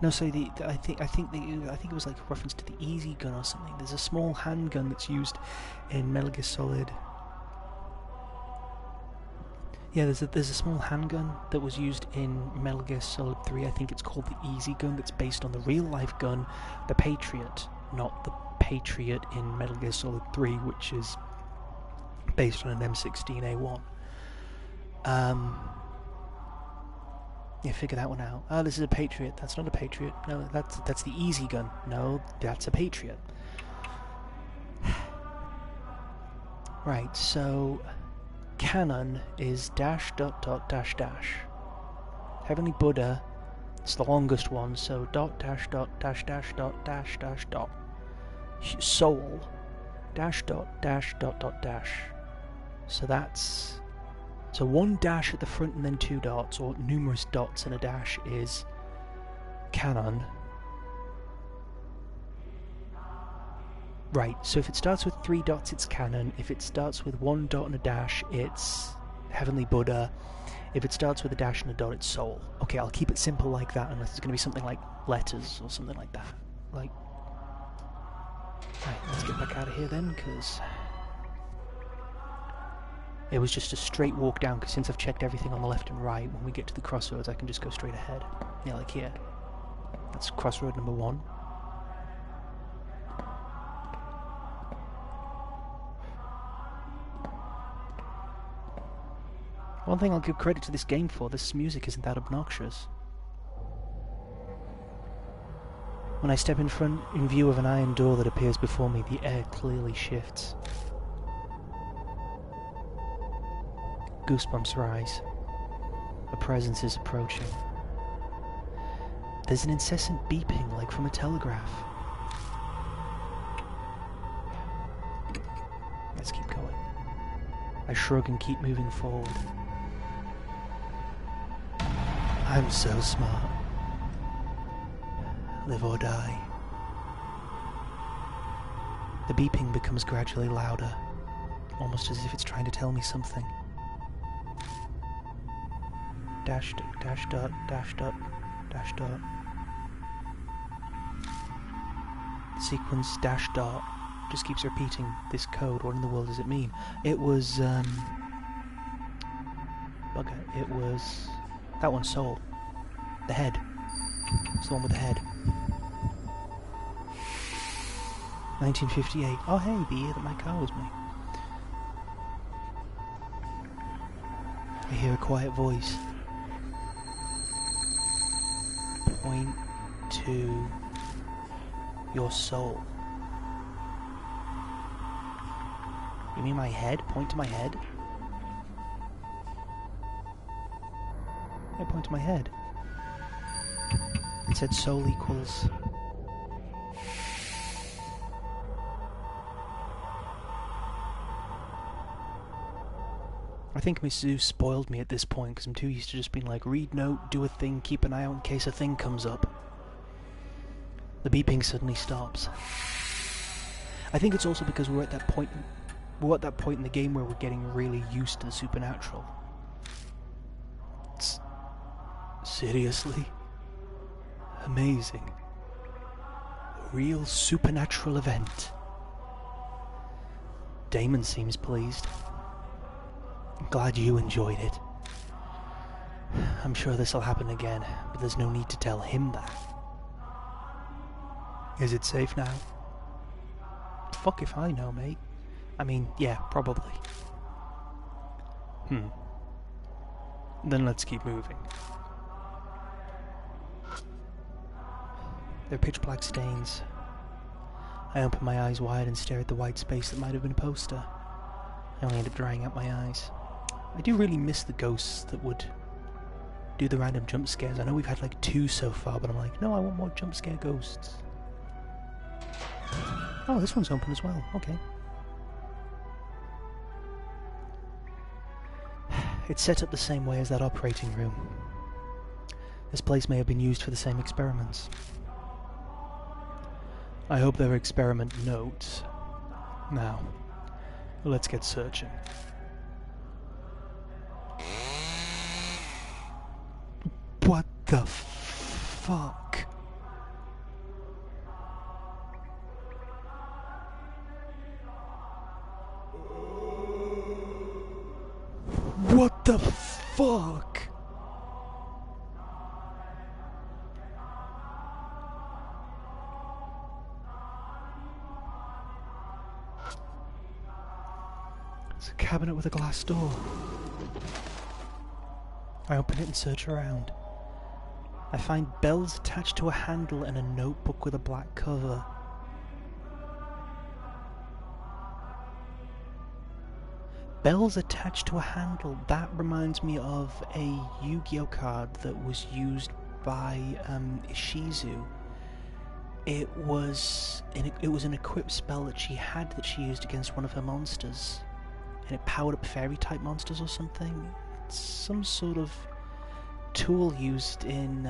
No, sorry. I think it was like a reference to the Easy Gun or something. There's a small handgun that's used in Metal Gear Solid. Yeah, there's a small handgun that was used in Metal Gear Solid 3. I think it's called the Easy Gun. That's based on the real-life gun, the Patriot, not the Patriot in Metal Gear Solid 3, which is based on an M16A1. Yeah, figure that one out. Oh, this is a Patriot. That's not a Patriot. No, that's the Easy Gun. No, that's a Patriot. Right, so canon is dash dot dot dash dash. Heavenly Buddha, it's the longest one, so dot dash dot dash dash dot dash dash dot. Soul dash dot dash dot dot dash. So that's one dash at the front and then two dots, or numerous dots and a dash is canon. Right, so if it starts with three dots, it's canon. If it starts with one dot and a dash, it's Heavenly Buddha. If it starts with a dash and a dot, it's Soul. Okay, I'll keep it simple like that, unless it's going to be something like letters or something like that. Right, let's get back out of here then, because it was just a straight walk down, because since I've checked everything on the left and right, when we get to the crossroads, I can just go straight ahead. Yeah, like here. That's crossroad number 1. One thing I'll give credit to this game for, this music isn't that obnoxious. When I step in view of an iron door that appears before me, the air clearly shifts. Goosebumps rise. A presence is approaching. There's an incessant beeping like from a telegraph. Let's keep going. I shrug and keep moving forward. I'm so smart. Live or die. The beeping becomes gradually louder, almost as if it's trying to tell me something. Dash dot, dash dot, dash dot, dash dot. Sequence dash dot just keeps repeating this code. What in the world does it mean? It was, bugger, it was that one, Soul. The head. It's the one with the head. 1958. Oh hey, the year that my car was made. I hear a quiet voice. Point to your soul. You mean my head? Point to my head? Yeah, point to my head. It said soul equals... I think Miss Zoo spoiled me at this point, because I'm too used to just being like, read note, do a thing, keep an eye out in case a thing comes up. The beeping suddenly stops. I think it's also because we're at that point in the game where we're getting really used to the supernatural. It's seriously amazing. A real supernatural event. Damon seems pleased. I'm glad you enjoyed it. I'm sure this'll happen again, but there's no need to tell him that. Is it safe now? Fuck if I know, mate. I mean, yeah, probably. Then let's keep moving. They're pitch black stains. I open my eyes wide and stare at the white space that might have been a poster. I only end up drying out my eyes. I do really miss the ghosts that would do the random jump scares. I know we've had like 2 so far, but I'm like, no, I want more jump scare ghosts. Oh, this one's open as well. Okay. It's set up the same way as that operating room. This place may have been used for the same experiments. I hope they're experiment notes. Now, let's get searching. What the fuck? What the fuck? It's a cabinet with a glass door. I open it and search around. I find bells attached to a handle and a notebook with a black cover. Bells attached to a handle. That reminds me of a Yu-Gi-Oh card that was used by Ishizu. It was an equipped spell that she had that she used against one of her monsters, and it powered up fairy type monsters or something. It's some sort of tool used in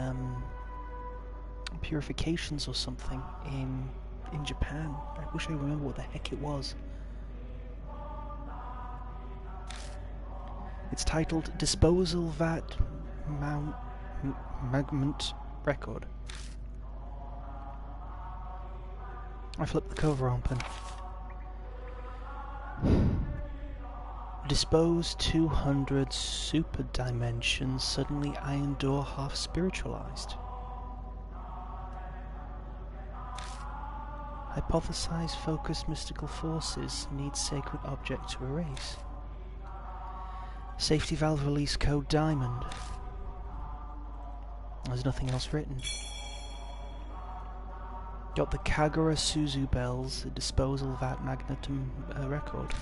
purifications or something in Japan. I wish I remember what the heck it was. It's titled Disposal Vat Magment Record. I flip the cover open. Dispose 200 super dimensions, suddenly iron door half spiritualized. Hypothesize focus mystical forces, need sacred object to erase. Safety valve release code diamond. There's nothing else written. Got the Kagura Suzu bells, a disposal vat magnetum record.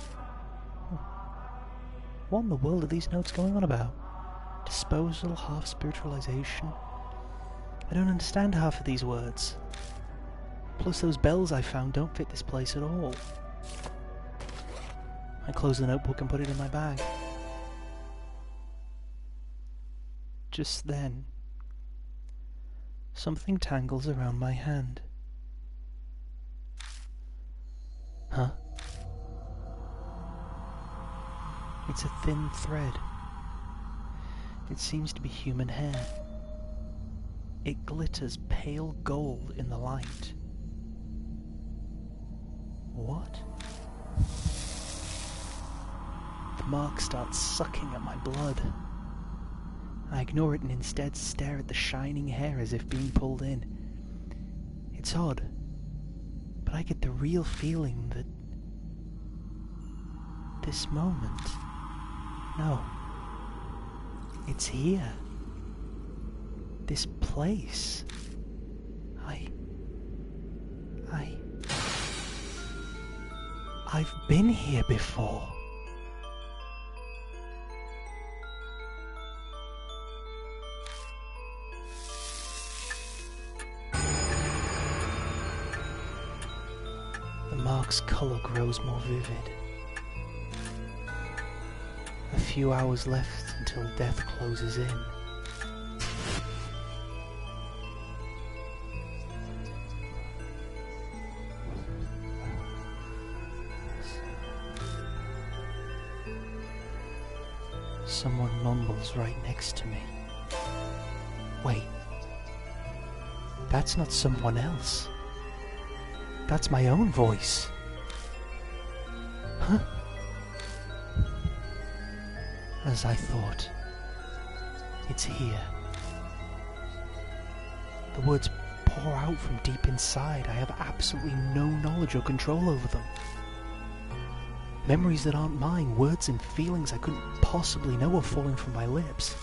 What in the world are these notes going on about? Disposal, half spiritualization? I don't understand half of these words. Plus those bells I found don't fit this place at all. I close the notebook and put it in my bag. Just then, something tangles around my hand. Huh? It's a thin thread. It seems to be human hair. It glitters pale gold in the light. What? The mark starts sucking at my blood. I ignore it and instead stare at the shining hair as if being pulled in. It's odd, but I get the real feeling that this moment... No. It's here. This place. I've been here before. The mark's color grows more vivid. A few hours left until death closes in. Someone mumbles right next to me. Wait. That's not someone else. That's my own voice. Huh? As I thought. It's here. The words pour out from deep inside. I have absolutely no knowledge or control over them. Memories that aren't mine, words and feelings I couldn't possibly know are falling from my lips.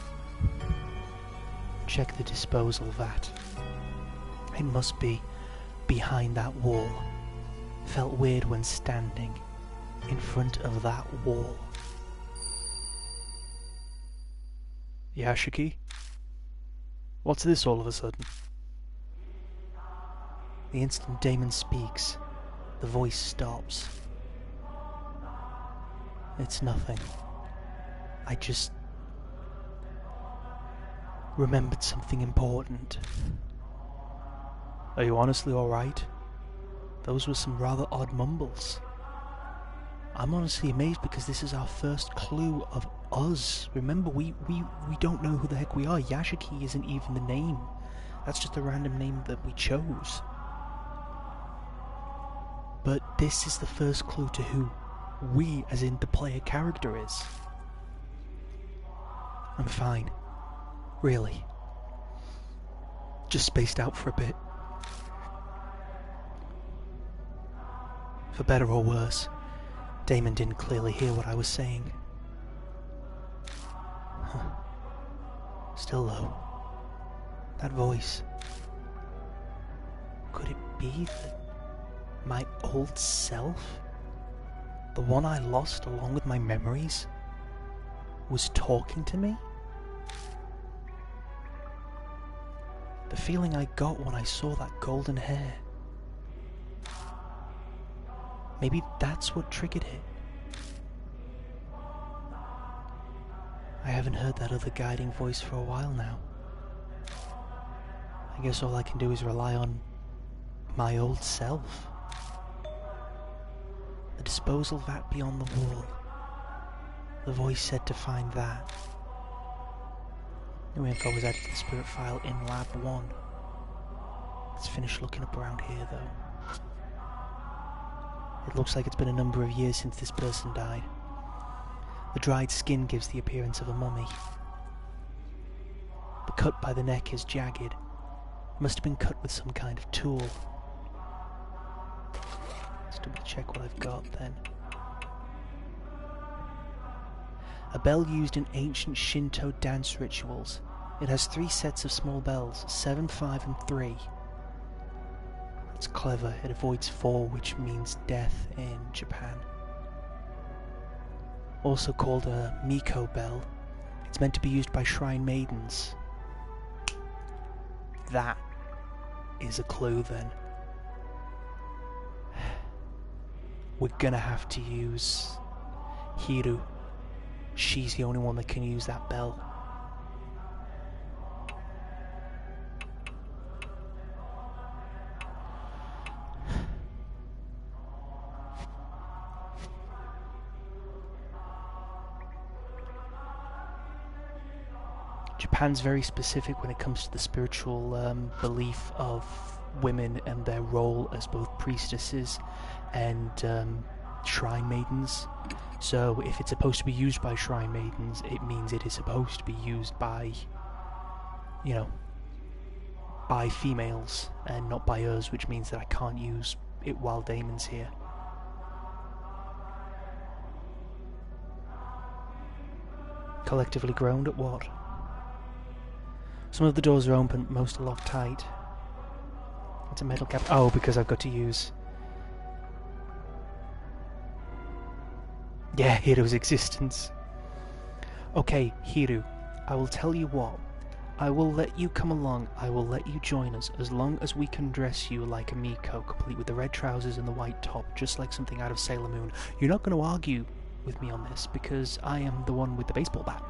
Check the disposal vat. It must be behind that wall. Felt weird when standing in front of that wall. Yashiki? What's this all of a sudden? The instant Damon speaks, the voice stops. It's nothing. I just remembered something important. Are you honestly alright? Those were some rather odd mumbles. I'm honestly amazed because this is our first clue of us. Remember, we don't know who the heck we are. Yashiki isn't even the name. That's just a random name that we chose. But this is the first clue to who we, as in the player character, is. I'm fine. Really. Just spaced out for a bit. For better or worse, Damon didn't clearly hear what I was saying. Huh. Still though, that voice. Could it be that my old self, the one I lost along with my memories, was talking to me? The feeling I got when I saw that golden hair. Maybe that's what triggered it. I haven't heard that other guiding voice for a while now. I guess all I can do is rely on my old self. The disposal vat beyond the wall. The voice said to find that. New info was added to the spirit file in Lab 1. Let's finish looking up around here though. It looks like it's been a number of years since this person died. The dried skin gives the appearance of a mummy. The cut by the neck is jagged. It must have been cut with some kind of tool. Let's double check what I've got then. A bell used in ancient Shinto dance rituals. It has 3 sets of small bells, 7, 5 and 3. That's clever. It avoids 4, which means death in Japan. Also called a Miko bell. It's meant to be used by shrine maidens. That is a clue then. We're gonna have to use Hiru. She's the only one that can use that bell. Japan's very specific when it comes to the spiritual belief of women and their role as both priestesses and shrine maidens. So if it's supposed to be used by shrine maidens, it means it is supposed to be used by, you know, by females and not by us, which means that I can't use it while Damon's here. Collectively groaned at what? Some of the doors are open, most are locked tight. It's a metal cap. Oh, because I've got to use... Yeah, Hiru's existence. Okay, Hiru, I will tell you what. I will let you come along, I will let you join us, as long as we can dress you like a Miko, complete with the red trousers and the white top, just like something out of Sailor Moon. You're not going to argue with me on this, because I am the one with the baseball bat.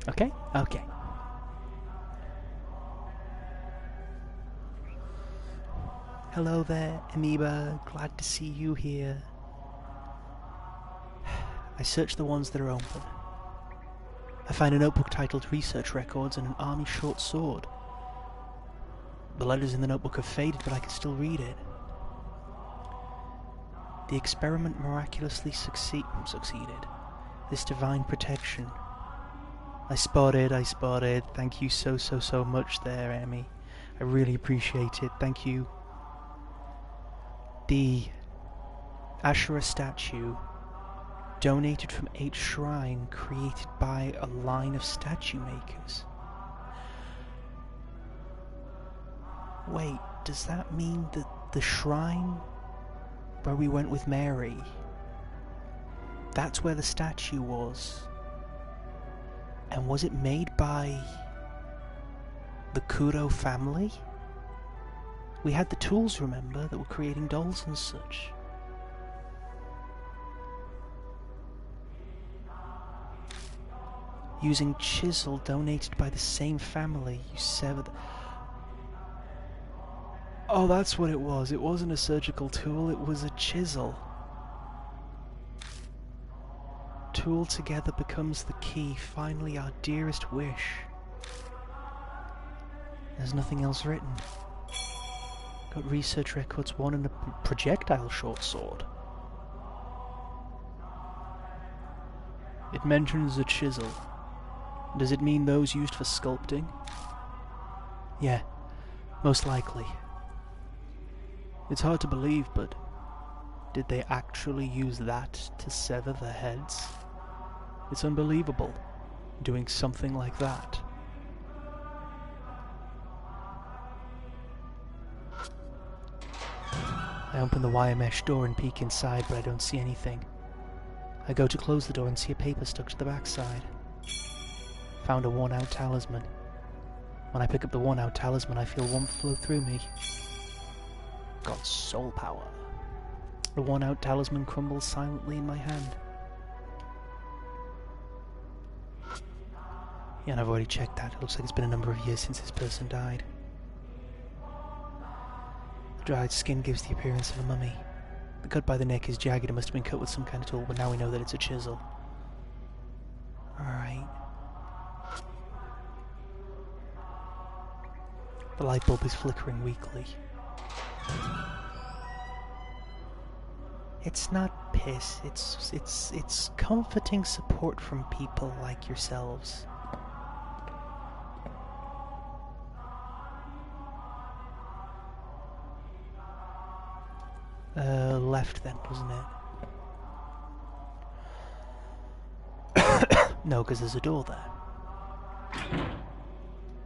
Okay? Okay. Hello there, Amoeba. Glad to see you here. I search the ones that are open. I find a notebook titled Research Records and an army short sword. The letters in the notebook have faded, but I can still read it. The experiment miraculously succeeded. This divine protection. I spotted. Thank you so much there, Emmy. I really appreciate it. Thank you. The Ashura statue donated from H Shrine, created by a line of statue makers. Wait, does that mean that the shrine where we went with Mary, that's where the statue was? And was it made by the Kuro family? We had the tools, remember, that were creating dolls and such. Using chisel donated by the same family, you severed... Oh, that's what it was. It wasn't a surgical tool, it was a chisel. Tool together becomes the key, finally our dearest wish. There's nothing else written. Got research records 1 and a projectile short sword. It mentions a chisel. Does it mean those used for sculpting? Yeah, most likely. It's hard to believe, but did they actually use that to sever their heads? It's unbelievable, doing something like that. I open the wire mesh door and peek inside, but I don't see anything. I go to close the door and see a paper stuck to the backside. Found a worn-out talisman. When I pick up the worn-out talisman, I feel warmth flow through me. Got soul power. The worn-out talisman crumbles silently in my hand. Yeah, and I've already checked that. It looks like it's been a number of years since this person died. The dried skin gives the appearance of a mummy. The cut by the neck is jagged. It must have been cut with some kind of tool, but now we know that it's a chisel. Alright. The light bulb is flickering weakly. It's not piss, it's comforting support from people like yourselves. Left then, wasn't it? No, because there's a door there.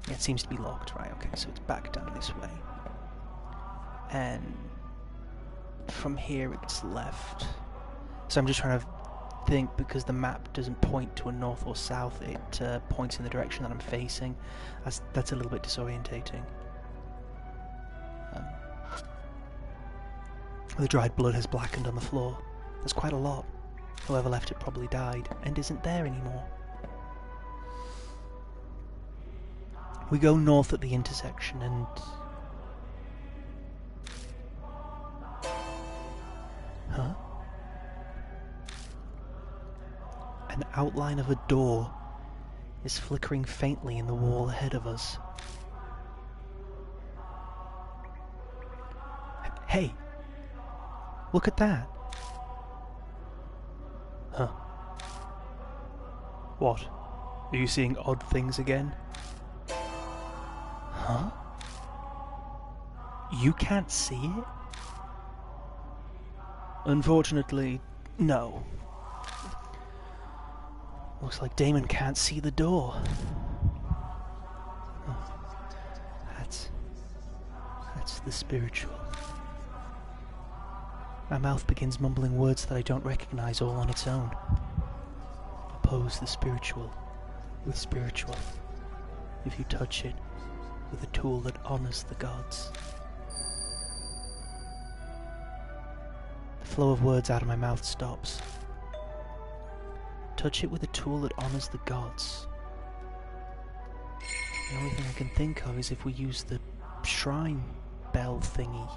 Yeah, it seems to be locked, right? Okay, so it's back down this way. And from here it's left. So I'm just trying to think, because the map doesn't point to a north or south, it points in the direction that I'm facing. That's a little bit disorientating. The dried blood has blackened on the floor. There's quite a lot. Whoever left it probably died, and isn't there anymore. We go north at the intersection and... Huh? An outline of a door is flickering faintly in the wall ahead of us. Hey! Look at that! Huh? What? Are you seeing odd things again? Huh? You can't see it? Unfortunately, no. Looks like Damon can't see the door. Oh, that's the spiritual. My mouth begins mumbling words that I don't recognize all on its own. Oppose the spiritual with spiritual. If you touch it with a tool that honors the gods. The flow of words out of my mouth stops. Touch it with a tool that honors the gods. The only thing I can think of is if we use the shrine bell thingy.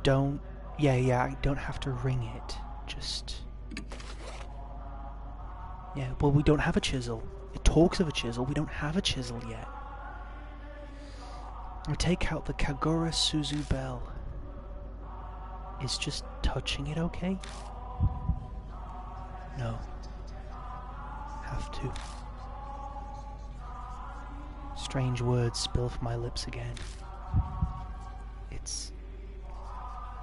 I don't have to ring it, just... Yeah, well, we don't have a chisel. It talks of a chisel, we don't have a chisel yet. I take out the Kagura Suzu bell. Is just touching it okay? No. Have to. Strange words spill from my lips again. It's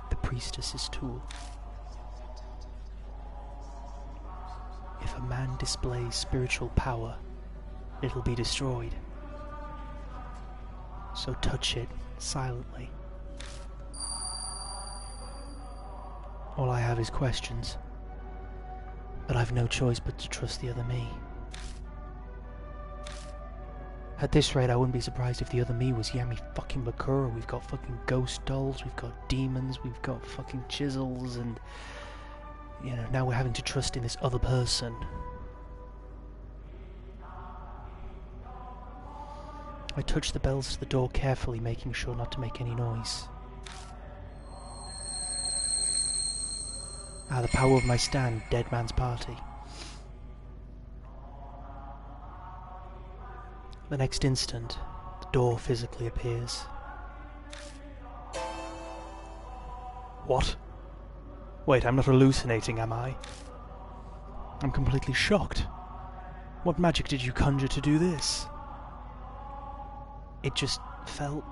the priestess's tool. If a man displays spiritual power, it'll be destroyed. So touch it silently. All I have is questions, but I've no choice but to trust the other me. At this rate, I wouldn't be surprised if the other me was Yami fucking Bakura. We've got fucking ghost dolls, we've got demons, we've got fucking chisels, and, you know, now we're having to trust in this other person. I touch the bells to the door carefully, making sure not to make any noise. The power of my stand, Dead Man's Party. The next instant, the door physically appears. What? Wait, I'm not hallucinating, am I? I'm completely shocked. What magic did you conjure to do this? It just felt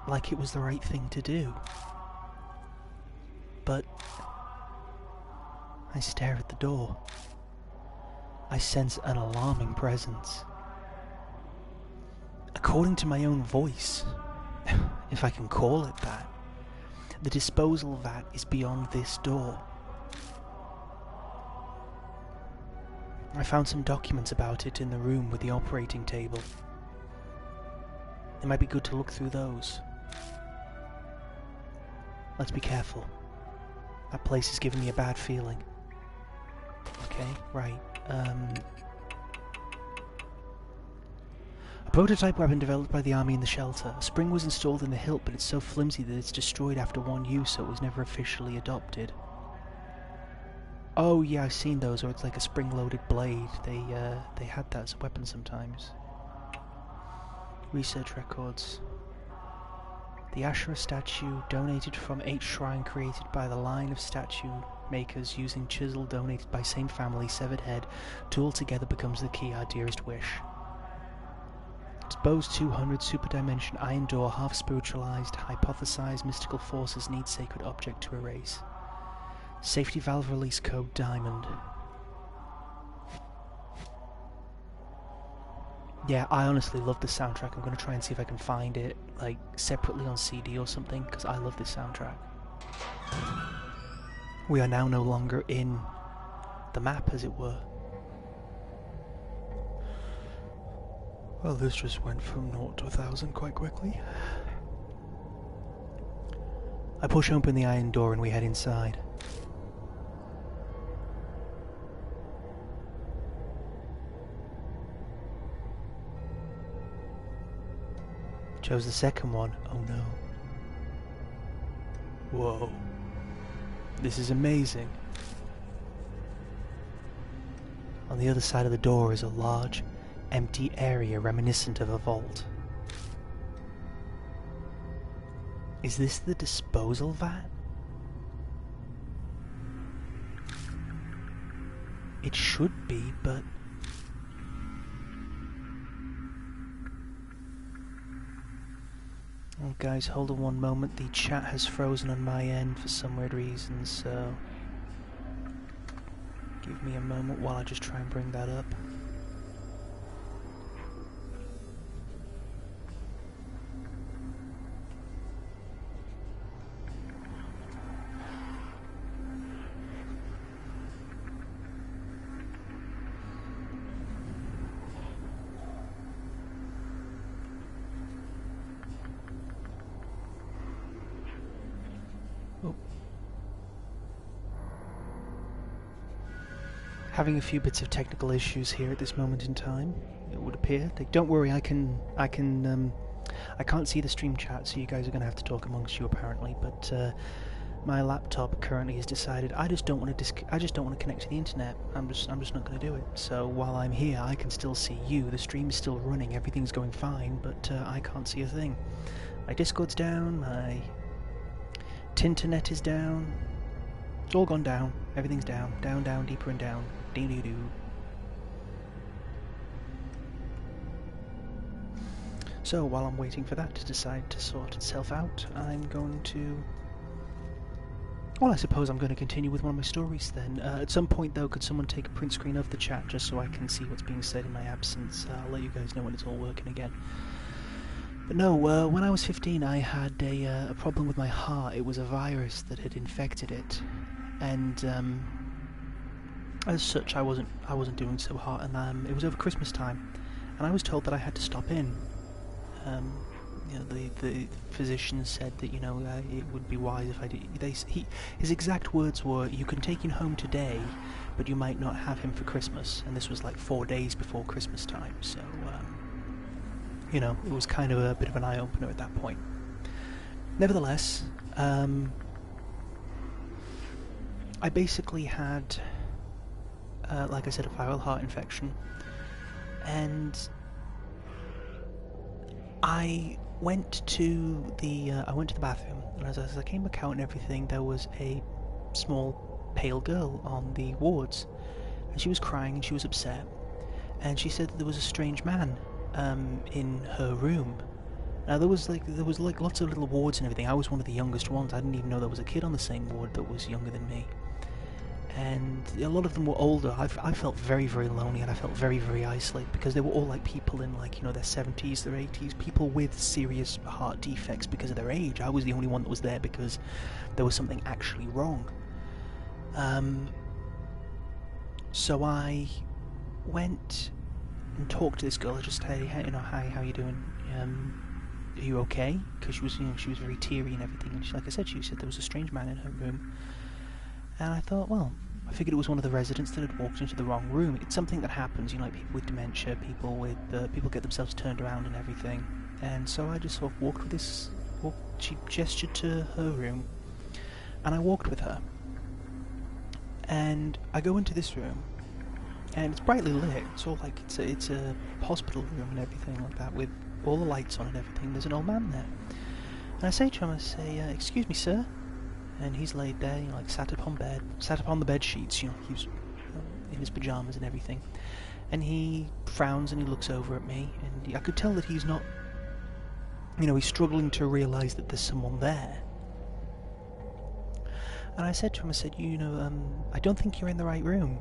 like it was the right thing to do. But I stare at the door. I sense an alarming presence. According to my own voice, if I can call it that, the disposal vat is beyond this door. I found some documents about it in the room with the operating table. It might be good to look through those. Let's be careful. That place is giving me a bad feeling. Okay, right. A prototype weapon developed by the army in the shelter. A spring was installed in the hilt, but it's so flimsy that it's destroyed after one use, so it was never officially adopted. Oh yeah, I've seen those, or it's like a spring-loaded blade. They had that as a weapon sometimes. Research records. The Ashura statue, donated from H shrine created by the line of statue makers using chisel donated by same family, severed head, two altogether becomes the key, our dearest wish. Expose 200 super dimension iron door, half spiritualized, hypothesized mystical forces need sacred object to erase. Safety valve release code diamond. Yeah, I honestly love the soundtrack. I'm going to try and see if I can find it, like, separately on CD or something, because I love this soundtrack. We are now no longer in the map, as it were. Well, this just went from 0 to 1000 quite quickly. I push open the iron door and we head inside. Chose the second one. Oh no. Whoa. This is amazing. On the other side of the door is a large, empty area reminiscent of a vault. Is this the disposal vat? It should be, but... Oh guys, hold on one moment. The chat has frozen on my end for some weird reason, so... give me a moment while I just try and bring that up. Having a few bits of technical issues here at this moment in time, it would appear. Don't worry, I can't see the stream chat, so you guys are going to have to talk amongst you apparently. But my laptop currently has decided I just don't want to connect to the internet. I'm just not going to do it. So while I'm here, I can still see you. The stream is still running. Everything's going fine, but I can't see a thing. My Discord's down. My Tinternet is down. It's all gone down. Everything's down. Down, down, deeper and down. Doo-doo-doo. So, while I'm waiting for that to decide to sort itself out, I'm going to... Well, I suppose I'm going to continue with one of my stories then. At some point, though, could someone take a print screen of the chat just so I can see what's being said in my absence? I'll let you guys know when it's all working again. But no, when I was 15, I had a problem with my heart. It was a virus that had infected it, and as such, I wasn't doing so hot. And it was over Christmas time, and I was told that I had to stop in. The physician said that it would be wise if I did. His exact words were, "You can take him home today, but you might not have him for Christmas." And this was like 4 days before Christmas time, so it was kind of a bit of an eye-opener at that point. Nevertheless, I basically had, like I said, a viral heart infection, and I went to the bathroom, and as I came back out and everything, there was a small pale girl on the wards, and she was crying and she was upset, and she said that there was a strange man in her room. Now there was lots of little wards and everything. I was one of the youngest ones. I didn't even know there was a kid on the same ward that was younger than me. And a lot of them were older. I felt very, very lonely, and I felt very, very isolated, because they were all like people in their 70s, their 80s, people with serious heart defects because of their age. I was the only one that was there because there was something actually wrong. So I went and talked to this girl. I just, hey, hi, how you doing? Are you okay? Because she was very teary and everything. And like I said, she said there was a strange man in her room. And I thought, well, I figured it was one of the residents that had walked into the wrong room. It's something that happens, like people with dementia, people get themselves turned around and everything. And so I just sort of walked with this. She gestured to her room, and I walked with her. And I go into this room, and it's brightly lit. It's all like it's a hospital room and everything like that, with all the lights on and everything. There's an old man there, and I say to him, "Excuse me, sir." And he's laid there, sat upon the bed sheets. He was in his pajamas and everything. And he frowns and he looks over at me, and I could tell that he's not, he's struggling to realise that there's someone there. And I said to him, I don't think you're in the right room.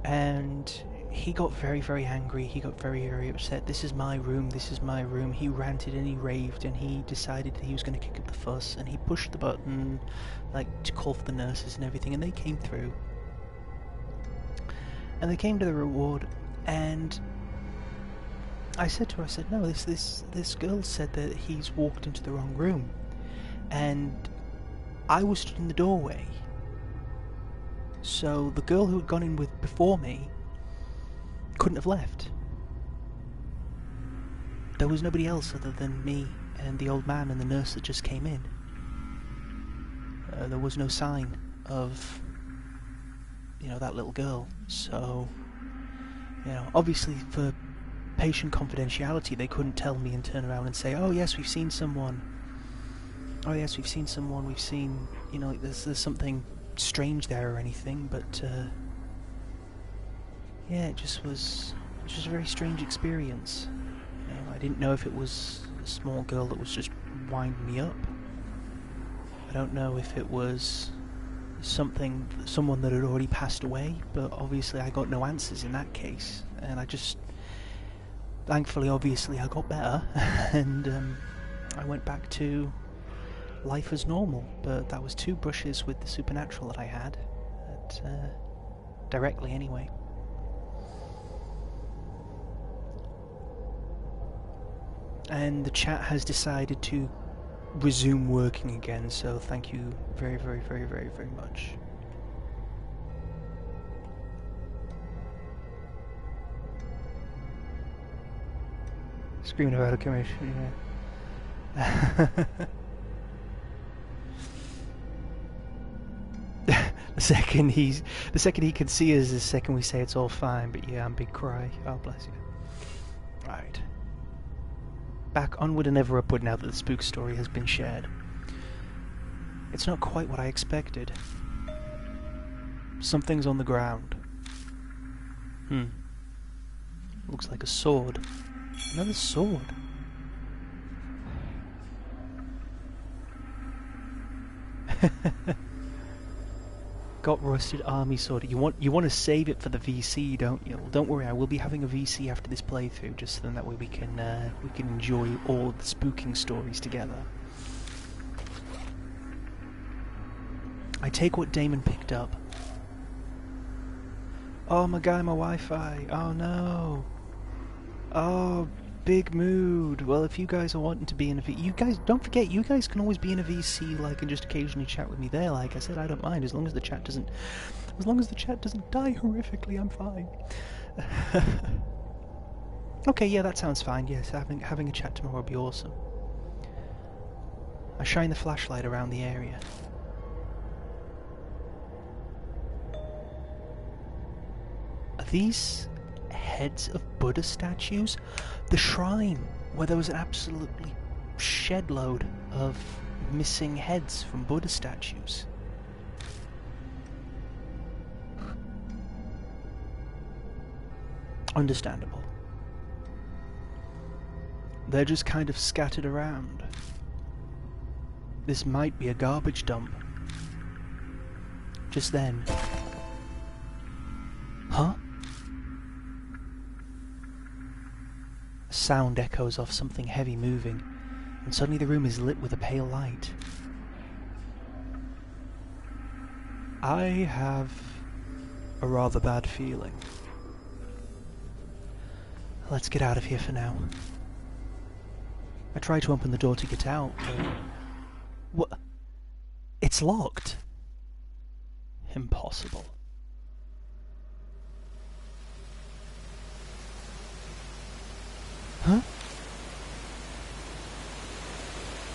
And he got very, very angry. He got very, very upset. This is my room. He ranted and he raved, and he decided that he was going to kick up the fuss, and he pushed the button, to call for the nurses and everything, and they came through. And they came to the ward, and I said to her, no, this girl said that he's walked into the wrong room. And I was stood in the doorway. So the girl who had gone in before me couldn't have left. There was nobody else other than me and the old man and the nurse that just came in. There was no sign of, that little girl. So, obviously for patient confidentiality, they couldn't tell me and turn around and say, "Oh yes, we've seen someone. Oh yes, we've seen someone. We've seen, there's something strange there or anything." But yeah, it was just a very strange experience. I didn't know if it was a small girl that was just winding me up. I don't know if it was someone that had already passed away, but obviously I got no answers in that case, and thankfully, obviously, I got better, and I went back to life as normal. But that was 2 brushes with the supernatural that I had, directly anyway. And the chat has decided to resume working again, so thank you very, very, very, very, very much. Screaming about a commission, yeah. The second he can see us, the second we say it's all fine. But yeah, I'm big cry. Oh, bless you. Right. Back onward and ever upward now that the spook story has been shared. It's not quite what I expected. Something's on the ground. Looks like a sword. Another sword. Got rusted army sword. You want to save it for the VC, don't you? Well, don't worry, I will be having a VC after this playthrough, just so that way we can enjoy all the spooking stories together. I take what Damon picked up. Oh my god, my Wi-Fi. Oh no. Oh, big mood. Well, if you guys are wanting to be in a you guys, don't forget, you guys can always be in a VC, like, and just occasionally chat with me there. Like I said, I don't mind, as long as the chat doesn't die horrifically, I'm fine. Okay, yeah, that sounds fine. Yes, having a chat tomorrow would be awesome. I shine the flashlight around the area. Are these heads of Buddha statues? The shrine, where there was an absolutely shed load of missing heads from Buddha statues. Understandable. They're just kind of scattered around. This might be a garbage dump. Just then... Huh? A sound echoes off something heavy moving, and suddenly the room is lit with a pale light. I have a rather bad feeling. Let's get out of here for now. I tried to open the door to get out, but... What? It's locked. Impossible. Huh?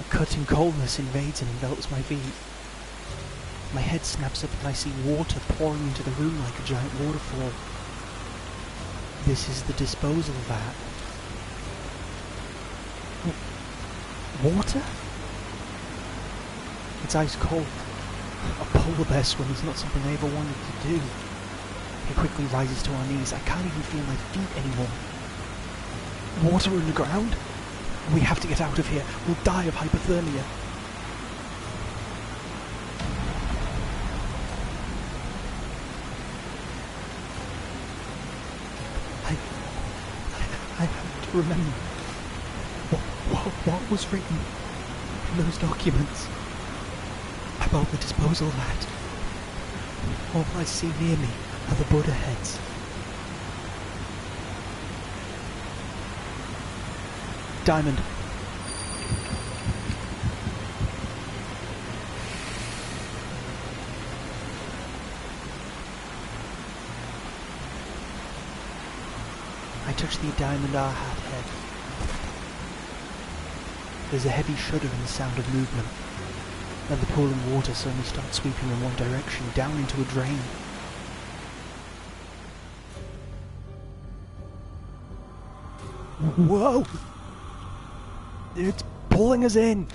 A cutting coldness invades and envelops my feet. My head snaps up and I see water pouring into the room like a giant waterfall. This is the disposal vat. Water? It's ice cold. A polar bear swim is not something I ever wanted to do. He quickly rises to our knees. I can't even feel my feet anymore. Water underground? We have to get out of here. We'll die of hypothermia. I have to remember what was written in those documents about the disposal vat. All I see near me are the Buddha heads. Diamond. I touch the Diamond Arhat head. There's a heavy shudder in the sound of movement. Then the pool and water suddenly starts sweeping in one direction, down into a drain. Whoa! It's pulling us in!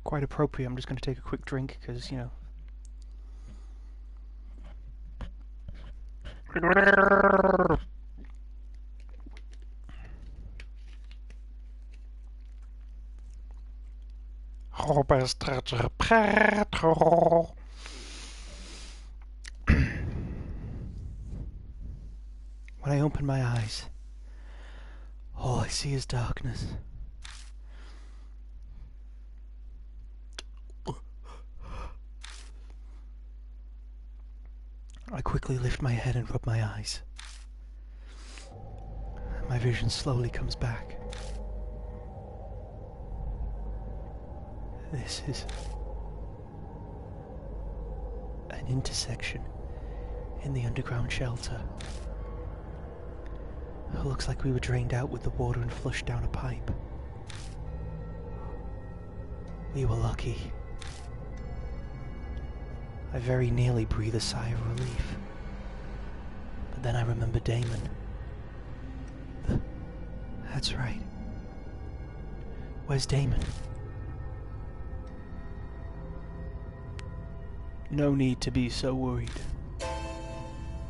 Quite appropriate. I'm just going to take a quick drink because, you know. When I open my eyes, all I see is darkness. I quickly lift my head and rub my eyes. My vision slowly comes back. This is an intersection in the underground shelter. It looks like we were drained out with the water and flushed down a pipe. We were lucky. I very nearly breathe a sigh of relief. But then I remember Damon. That's right. Where's Damon? No need to be so worried.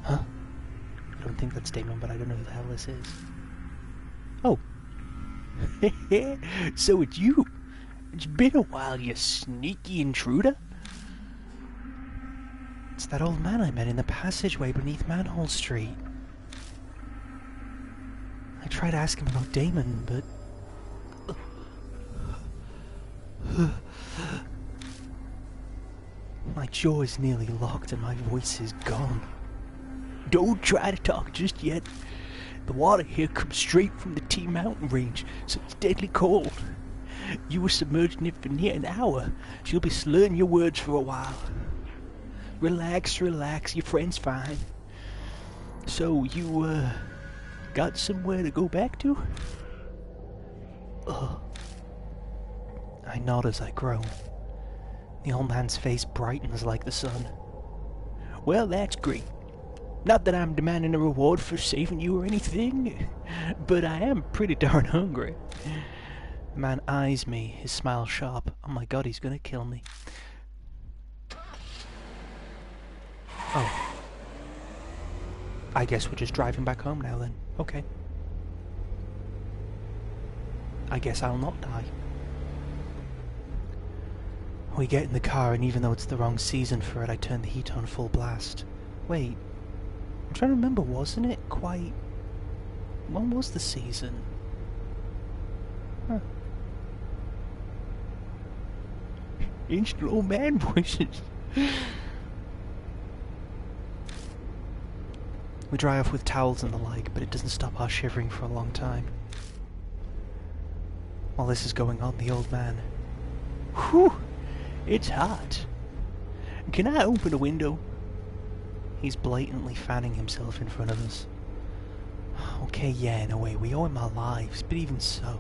Huh? I don't think that's Damon, but I don't know who the hell this is. Oh. So it's you. It's been a while, you sneaky intruder. It's that old man I met in the passageway beneath Manhole Street. I tried asking him about Damon, but... My jaw is nearly locked and my voice is gone. Don't try to talk just yet. The water here comes straight from the T Mountain range, so it's deadly cold. You were submerged in it for near an hour, so you'll be slurring your words for a while. Relax, your friend's fine. So, you, got somewhere to go back to? I nod as I groan. The old man's face brightens like the sun. Well, that's great. Not that I'm demanding a reward for saving you or anything, but I am pretty darn hungry. The man eyes me, his smile sharp. Oh my god, he's gonna kill me. Oh. I guess we're just driving back home now then. Okay. I guess I'll not die. We get in the car, and even though it's the wrong season for it, I turn the heat on full blast. Wait. I'm trying to remember, wasn't it quite... When was the season? Huh. Ancient old man voices. We dry off with towels and the like, but it doesn't stop our shivering for a long time. While this is going on, the old man... Whew! It's hot. Can I open a window? He's blatantly fanning himself in front of us. Okay, yeah, in a way, we owe him our lives, but even so,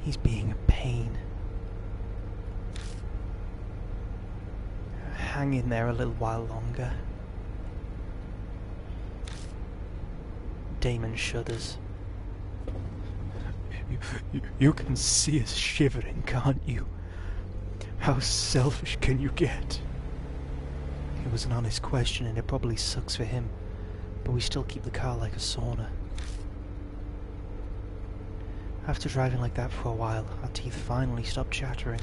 he's being a pain. Hang in there a little while longer. Damon shudders. You can see us shivering, can't you? How selfish can you get? It was an honest question and it probably sucks for him, but we still keep the car like a sauna. After driving like that for a while, our teeth finally stopped chattering.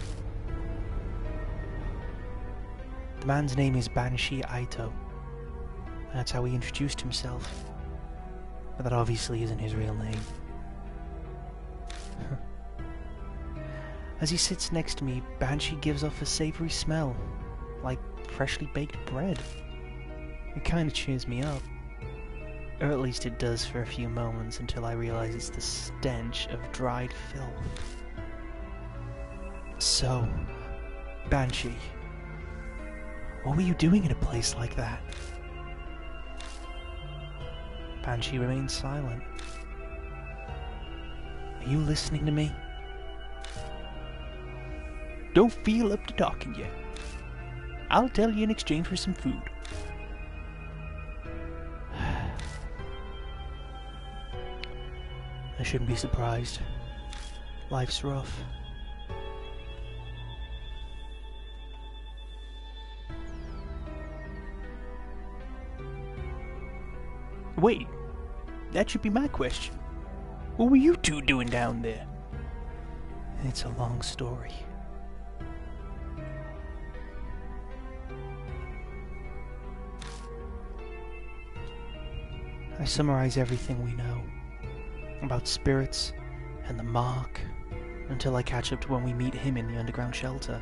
The man's name is Banshee Aito, and that's how he introduced himself. But that obviously isn't his real name. As he sits next to me, Banshee gives off a savoury smell, like freshly baked bread. It kinda cheers me up. Or at least it does for a few moments until I realise it's the stench of dried filth. So, Banshee, what were you doing in a place like that? Banshee remains silent. Are you listening to me? Don't feel up to talking yet. I'll tell you in exchange for some food. I shouldn't be surprised. Life's rough. Wait, that should be my question. What were you two doing down there? It's a long story. I summarize everything we know about spirits and the mark until I catch up to when we meet him in the underground shelter.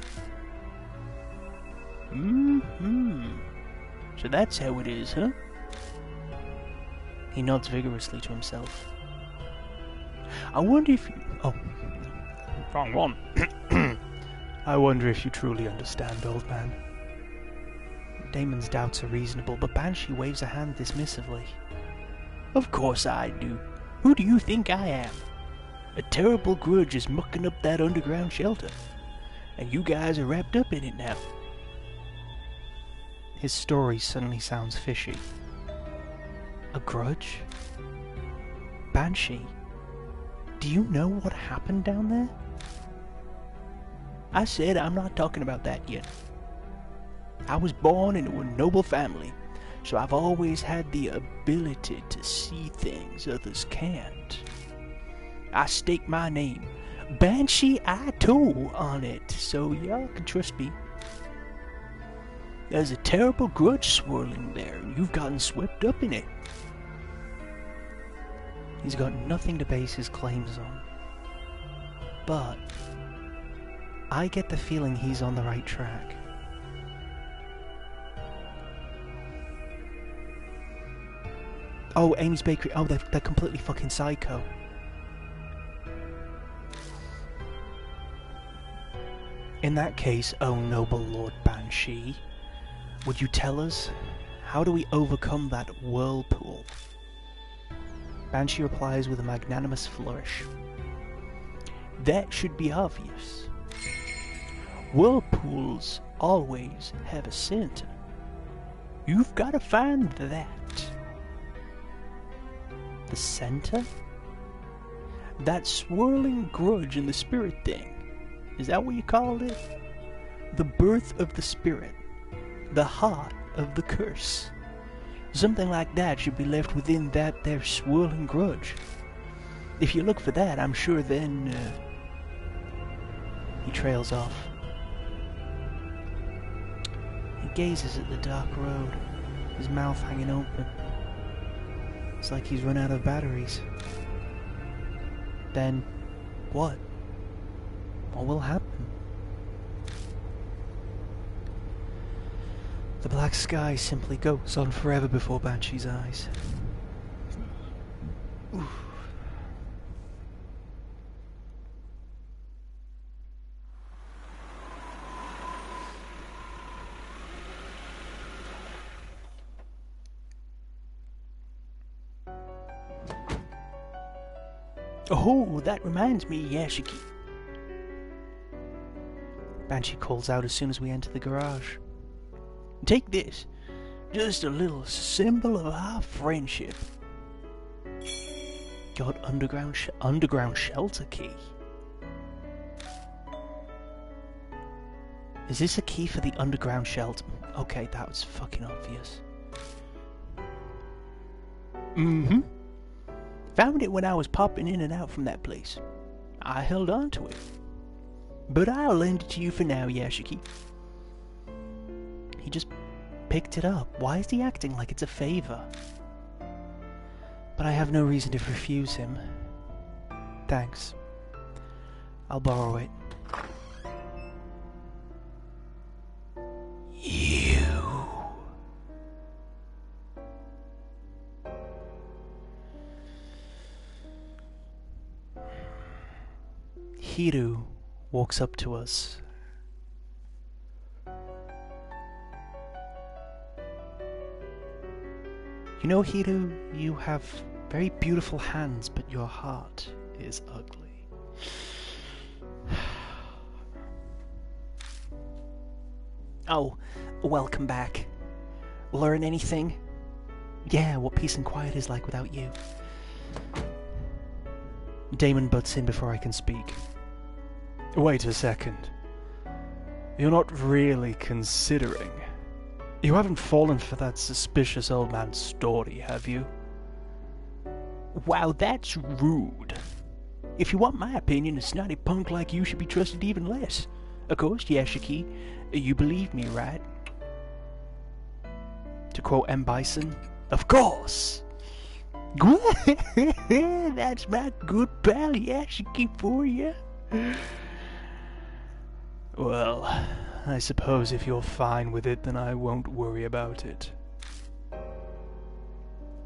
So that's how it is, huh? He nods vigorously to himself. I wonder if you... Oh, wrong one. I wonder if you truly understand, old man. Damon's doubts are reasonable, but Banshee waves a hand dismissively. Of course I do. Who do you think I am? A terrible grudge is mucking up that underground shelter, and you guys are wrapped up in it now. His story suddenly sounds fishy. A grudge? Banshee? Do you know what happened down there? I said I'm not talking about that yet. I was born into a noble family, so I've always had the ability to see things others can't. I stake my name, Banshee Ito, on it, so y'all can trust me. There's a terrible grudge swirling there, and you've gotten swept up in it. He's got nothing to base his claims on. But I get the feeling he's on the right track. Oh, Amy's Bakery. Oh, they're completely fucking psycho. In that case, oh noble Lord Banshee, would you tell us, how do we overcome that whirlpool? Banshee replies with a magnanimous flourish. That should be obvious. Whirlpools always have a center. You've got to find that. The center? That swirling grudge in the spirit thing. Is that what you called it? The birth of the spirit. The heart of the curse. Something like that should be left within that there swirling grudge. If you look for that, I'm sure then... He trails off. He gazes at the dark road, his mouth hanging open. It's like he's run out of batteries. Then, what? What will happen? The black sky simply goes on forever before Banshee's eyes. Oof. Oh, that reminds me, Yashiki. Banshee calls out as soon as we enter the garage. Take this. Just a little symbol of our friendship. God, underground shelter key. Is this a key for the underground shelter? Okay, that was fucking obvious. Mm-hmm. Found it when I was popping in and out from that place. I held on to it. But I'll lend it to you for now, Yashiki. He just picked it up. Why is he acting like it's a favor? But I have no reason to refuse him. Thanks. I'll borrow it. You. Hiru walks up to us. You know, Hiru, you have very beautiful hands, but your heart is ugly. Oh, welcome back. Learn anything? Yeah, what peace and quiet is like without you. Damon butts in before I can speak. Wait a second. You're not really considering. You haven't fallen for that suspicious old man's story, have you? Wow, that's rude. If you want my opinion, a snotty punk like you should be trusted even less. Of course, Yashiki, you believe me, right? To quote M. Bison, of course! That's my good pal Yashiki for you. Well, I suppose if you're fine with it, then I won't worry about it.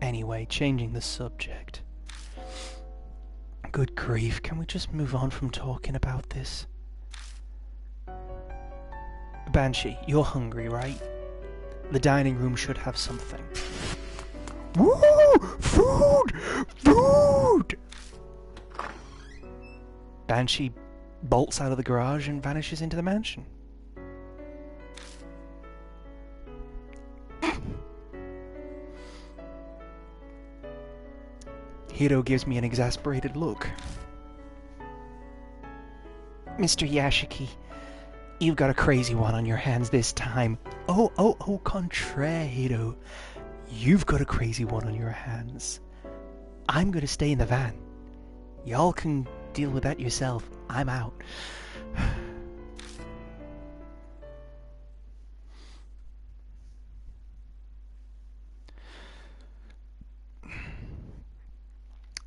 Anyway, changing the subject. Good grief, can we just move on from talking about this? Banshee, you're hungry, right? The dining room should have something. Woo! Food! Food! Banshee bolts out of the garage and vanishes into the mansion. Hiro gives me an exasperated look. Mr. Yashiki, you've got a crazy one on your hands this time. Oh, contrario. You've got a crazy one on your hands. I'm gonna stay in the van. Y'all can deal with that yourself. I'm out.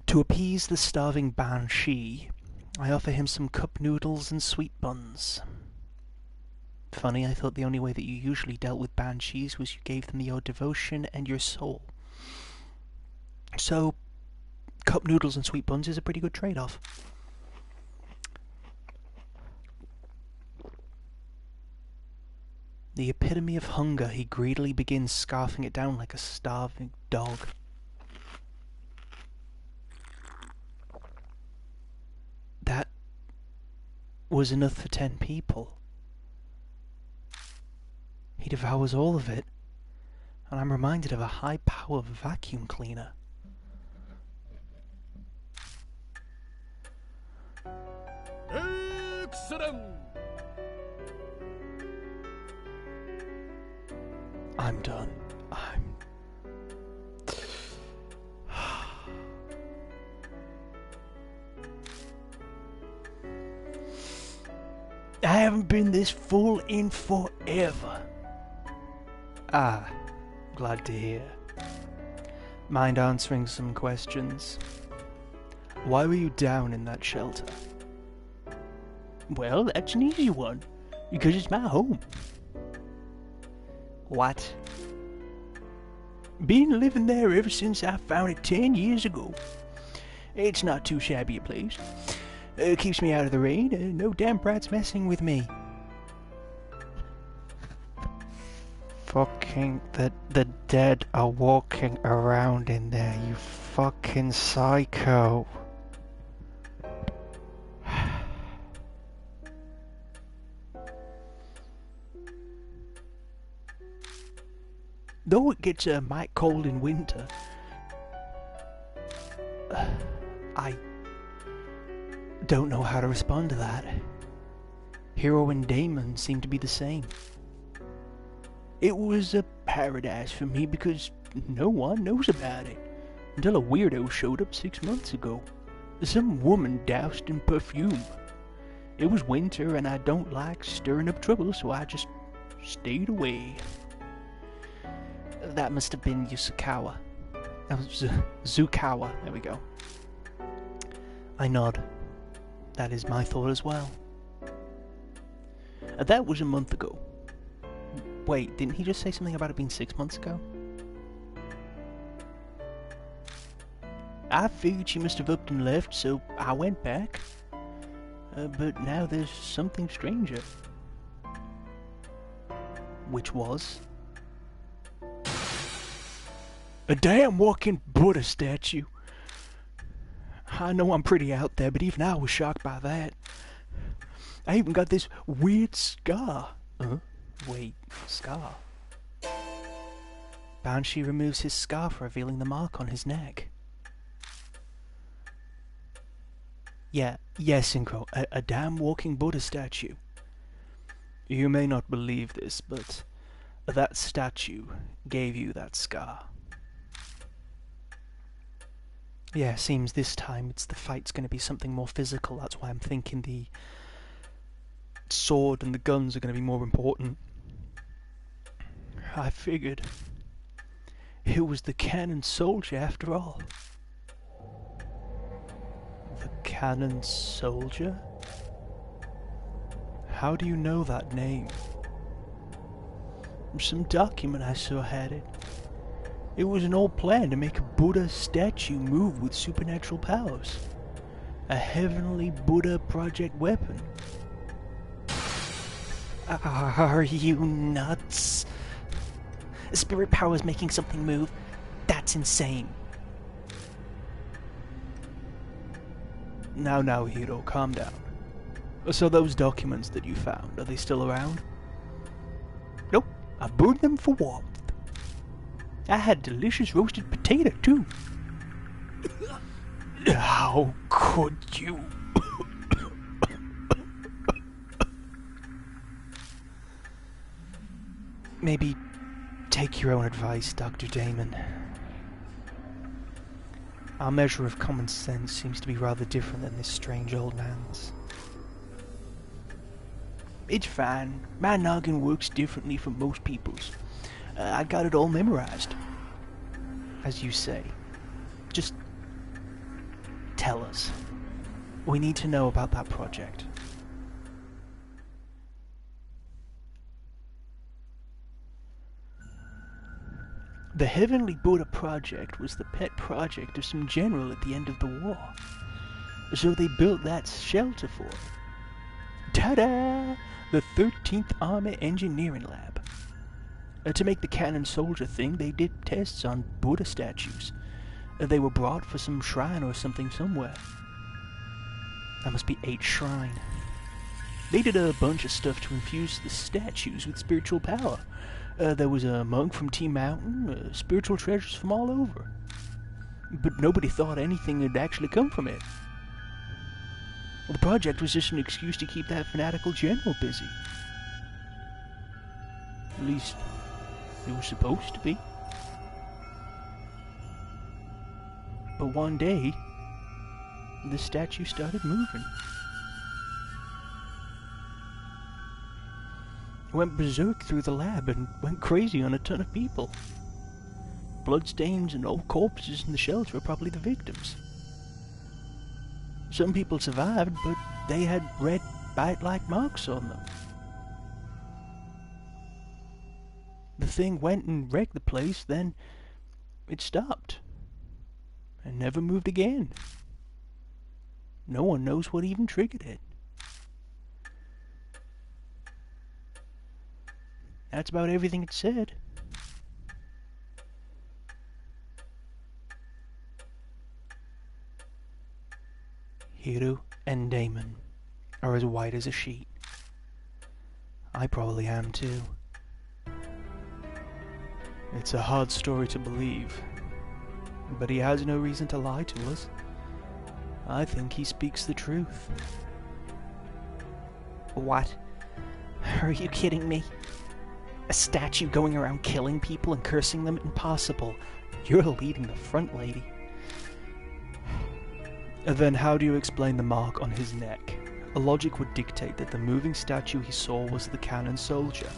To appease the starving banshee, I offer him some cup noodles and sweet buns. Funny, I thought the only way that you usually dealt with banshees was you gave them your devotion and your soul. So, cup noodles and sweet buns is a pretty good trade-off. The epitome of hunger, he greedily begins scarfing it down like a starving dog. That was enough for 10 people. He devours all of it, and I'm reminded of a high-power vacuum cleaner. Excellent! I'm done. I haven't been this full in forever. Ah, glad to hear. Mind answering some questions? Why were you down in that shelter? Well, that's an easy one. Because it's my home. What? Been living there ever since I found it 10 years ago. It's not too shabby a place. Keeps me out of the rain. No damn brats messing with me. Fucking the dead are walking around in there, you fucking psycho. Though it gets mighty cold in winter, I don't know how to respond to that. Hero and Damon seem to be the same. It was a paradise for me because no one knows about it. Until a weirdo showed up 6 months ago. Some woman doused in perfume. It was winter and I don't like stirring up trouble, so I just stayed away. That must have been Yasukawa. Zukawa, there we go. I nod. That is my thought as well. That was a month ago. Wait, didn't he just say something about it being 6 months ago? I figured she must have upped and left, so I went back. But now there's something stranger. Which was? A damn walking Buddha statue. I know I'm pretty out there, but even I was shocked by that. I even got this weird scar. Wait, scar? Banshee removes his scarf, revealing the mark on his neck. Yeah, Synchro, a damn walking Buddha statue. You may not believe this, but that statue gave you that scar. Yeah, seems this time the fight's going to be something more physical. That's why I'm thinking the sword and the guns are going to be more important. I figured it was the Cannon Soldier after all. The Cannon Soldier? How do you know that name? Some document I saw had it. It was an old plan to make a Buddha statue move with supernatural powers. A heavenly Buddha project weapon. Are you nuts? Spirit powers making something move? That's insane. Now, Hiro, calm down. So those documents that you found, are they still around? Nope, I burned them for warmth. I had delicious roasted potato, too. How could you? Maybe take your own advice, Dr. Damon. Our measure of common sense seems to be rather different than this strange old man's. It's fine. My noggin works differently from most people's. I got it all memorized. As you say. Just tell us. We need to know about that project. The Heavenly Buddha Project was the pet project of some general at the end of the war. So they built that shelter for it. Ta-da! The 13th Army Engineering Lab. To make the cannon soldier thing, they did tests on Buddha statues. They were brought for some shrine or something somewhere. That must be 8 Shrine. They did a bunch of stuff to infuse the statues with spiritual power. There was a monk from T Mountain, spiritual treasures from all over. But nobody thought anything had actually come from it. The project was just an excuse to keep that fanatical general busy. At least, it was supposed to be. But one day, the statue started moving. It went berserk through the lab and went crazy on a ton of people. Bloodstains and old corpses in the shelter are probably the victims. Some people survived, but they had red bite-like marks on them. The thing went and wrecked the place, then it stopped. And never moved again. No one knows what even triggered it. That's about everything it said. Hiro and Damon are as white as a sheet. I probably am too. It's a hard story to believe, but he has no reason to lie to us. I think he speaks the truth. What? Are you kidding me? A statue going around killing people and cursing them? Impossible. You're leading the front, lady. Then how do you explain the mark on his neck? Logic would dictate that the moving statue he saw was the cannon soldier.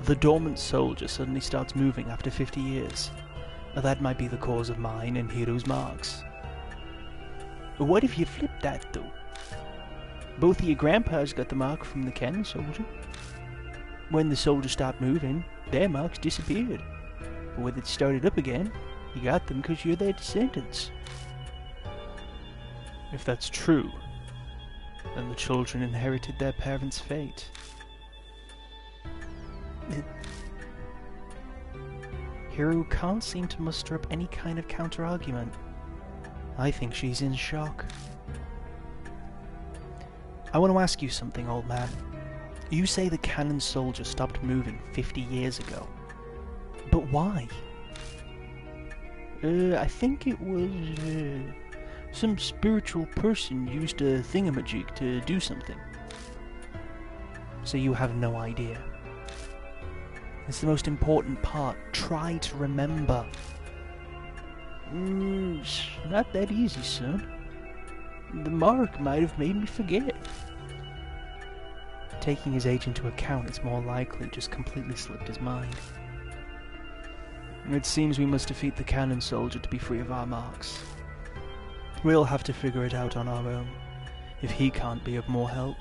The dormant soldier suddenly starts moving after 50 years. That might be the cause of mine and Hiro's marks. What if you flip that, though? Both of your grandpas got the mark from the cannon soldier. When the soldier stopped moving, their marks disappeared. But when it started up again, you got them because you're their descendants. If that's true, then the children inherited their parents' fate. Hiro can't seem to muster up any kind of counter-argument. I think she's in shock. I want to ask you something, old man. You say the cannon soldier stopped moving 50 years ago. But why? I think it was, some spiritual person used a thingamajig to do something. So you have no idea. It's the most important part. Try to remember. It's not that easy, son. The mark might have made me forget. Taking his age into account, it's more likely just completely slipped his mind. It seems we must defeat the cannon soldier to be free of our marks. We'll have to figure it out on our own, if he can't be of more help.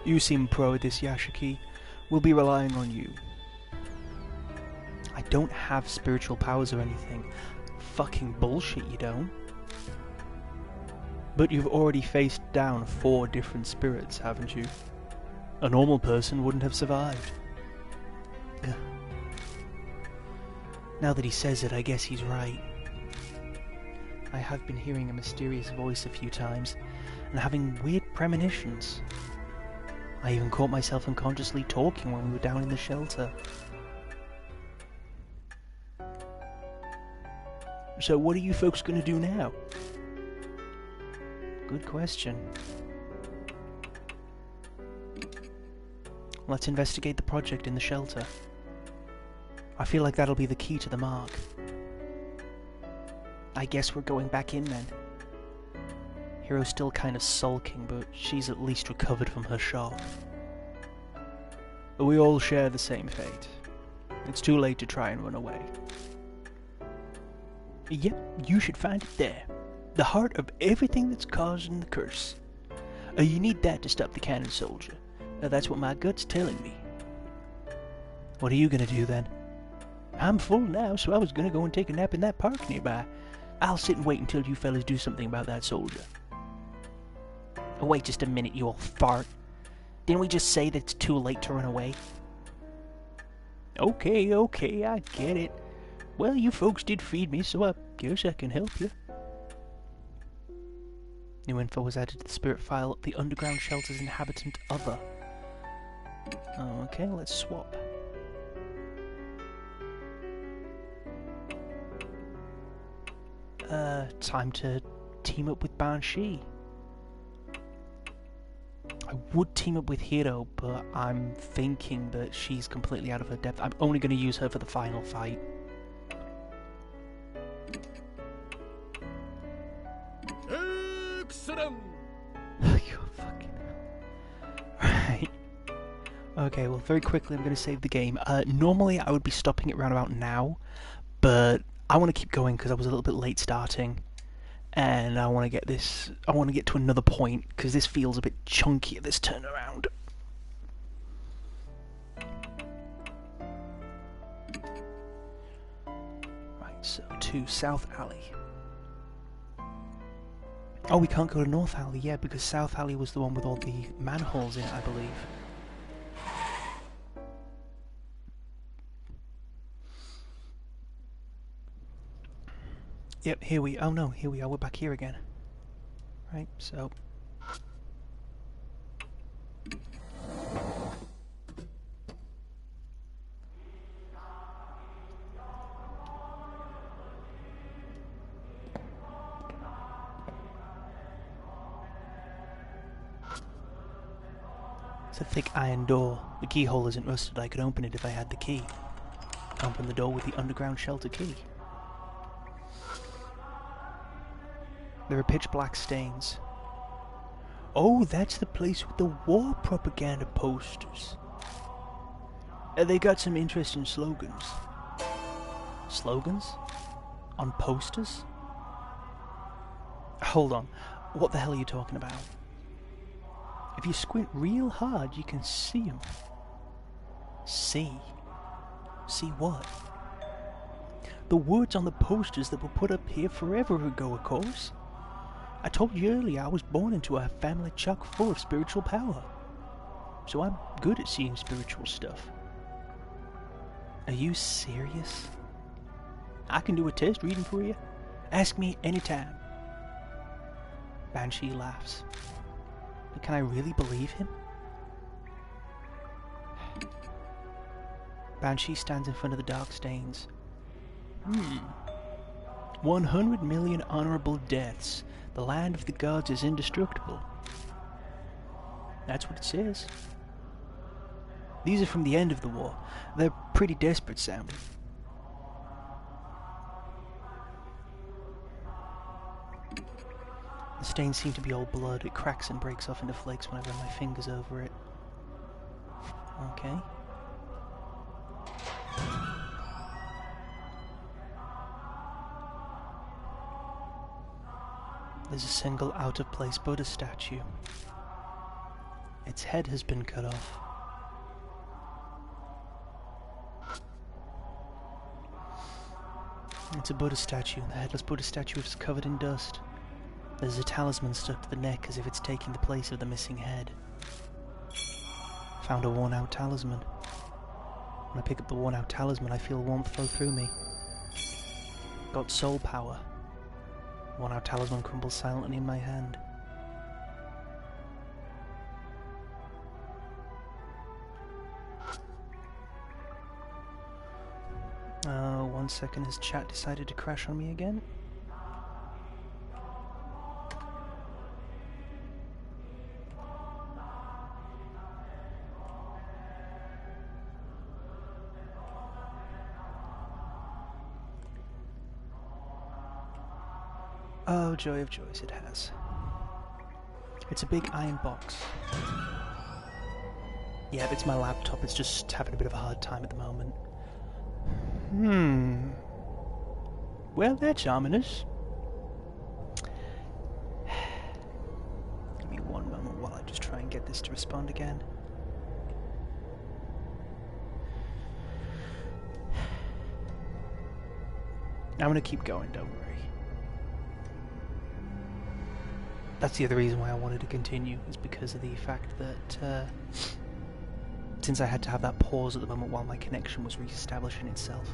You seem pro at this, Yashiki. We'll be relying on you. I don't have spiritual powers or anything. Fucking bullshit, you don't. But you've already faced down 4 different spirits, haven't you? A normal person wouldn't have survived. Ugh. Now that he says it, I guess he's right. I have been hearing a mysterious voice a few times, and having weird premonitions. I even caught myself unconsciously talking when we were down in the shelter. So what are you folks gonna do now? Good question. Let's investigate the project in the shelter. I feel like that'll be the key to the mark. I guess we're going back in then. Hero's still kind of sulking, but she's at least recovered from her shock. We all share the same fate. It's too late to try and run away. Yep, you should find it there. The heart of everything that's causing the curse. You need that to stop the cannon soldier. That's what my gut's telling me. What are you gonna do then? I'm full now, so I was gonna go and take a nap in that park nearby. I'll sit and wait until you fellas do something about that soldier. Oh, wait just a minute, you old fart. Didn't we just say that it's too late to run away? Okay, I get it. Well, you folks did feed me, so I guess I can help you. New info was added to the spirit file. The underground shelter's inhabitant other. Okay, let's swap. Time to team up with Banshee. I would team up with Hero, but I'm thinking that she's completely out of her depth. I'm only going to use her for the final fight. Excellent! You fucking hell. Right. Okay, well, very quickly I'm going to save the game. Normally I would be stopping it around about now, but I want to keep going because I was a little bit late starting. And I want to get this. I want to get to another point because this feels a bit chunky at this turnaround. Right, so to South Alley. Oh, we can't go to North Alley, yeah, because South Alley was the one with all the manholes in it, I believe. Yep, here we are, we're back here again. Right, so... It's a thick iron door. The keyhole isn't rusted. I could open it if I had the key. Open the door with the underground shelter key. There are pitch black stains. Oh, that's the place with the war propaganda posters. They got some interesting slogans. Slogans? On posters? Hold on. What the hell are you talking about? If you squint real hard, you can see them. See? See what? The words on the posters that were put up here forever ago, of course. I told you earlier I was born into a family chock full of spiritual power. So I'm good at seeing spiritual stuff. Are you serious? I can do a test reading for you. Ask me anytime. Banshee laughs. But can I really believe him? Banshee stands in front of the dark stains. 100 million honorable deaths. The land of the gods is indestructible. That's what it says. These are from the end of the war. They're pretty desperate sounding. The stains seem to be all blood. It cracks and breaks off into flakes when I run my fingers over it. Okay. There's a single out-of-place Buddha statue. Its head has been cut off. It's a Buddha statue, and the headless Buddha statue is covered in dust. There's a talisman stuck to the neck as if it's taking the place of the missing head. Found a worn-out talisman. When I pick up the worn-out talisman, I feel warmth flow through me. Got soul power. Worn-out talisman crumbles silently in my hand. One second, has chat decided to crash on me again? Oh, joy of joys, it has. It's a big iron box. Yeah, it's my laptop. It's just having a bit of a hard time at the moment. Well, that's ominous. Give me one moment while I just try and get this to respond again. I'm gonna keep going, don't worry. That's the other reason why I wanted to continue, is because of the fact that since I had to have that pause at the moment while my connection was re-establishing itself.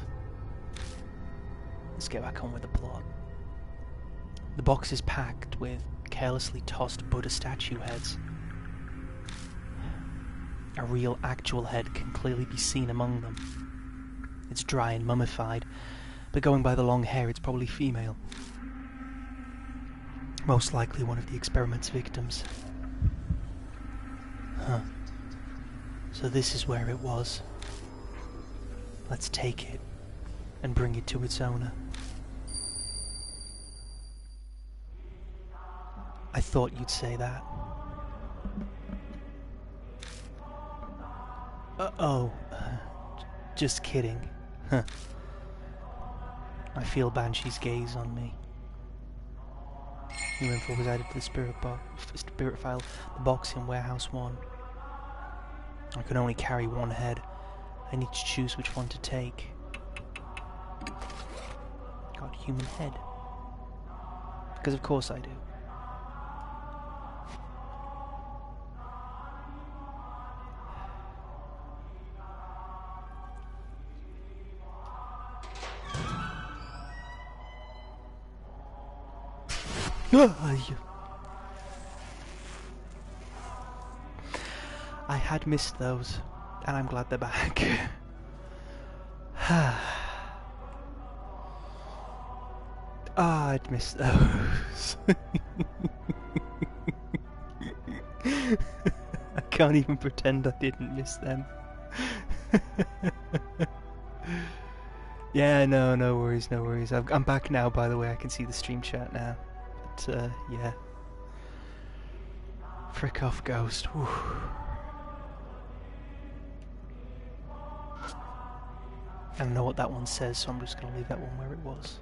Let's get back on with the plot. The box is packed with carelessly tossed Buddha statue heads. A real, actual head can clearly be seen among them. It's dry and mummified, but going by the long hair, it's probably female. Most likely one of the experiment's victims. Huh. So this is where it was. Let's take it and bring it to its owner. I thought you'd say that. Uh-oh. Just kidding. Huh. I feel Banshee's gaze on me. New info was added to the spirit file, the box in Warehouse 1. I can only carry one head. I need to choose which one to take. Got human head. Because of course I do. I had missed those, and I'm glad they're back. I'd missed those. I can't even pretend I didn't miss them. Yeah, no worries, no worries. I'm back now, by the way. I can see the stream chat now. But, yeah. Frick off, Ghost. Whew. I don't know what that one says, so I'm just going to leave that one where it was.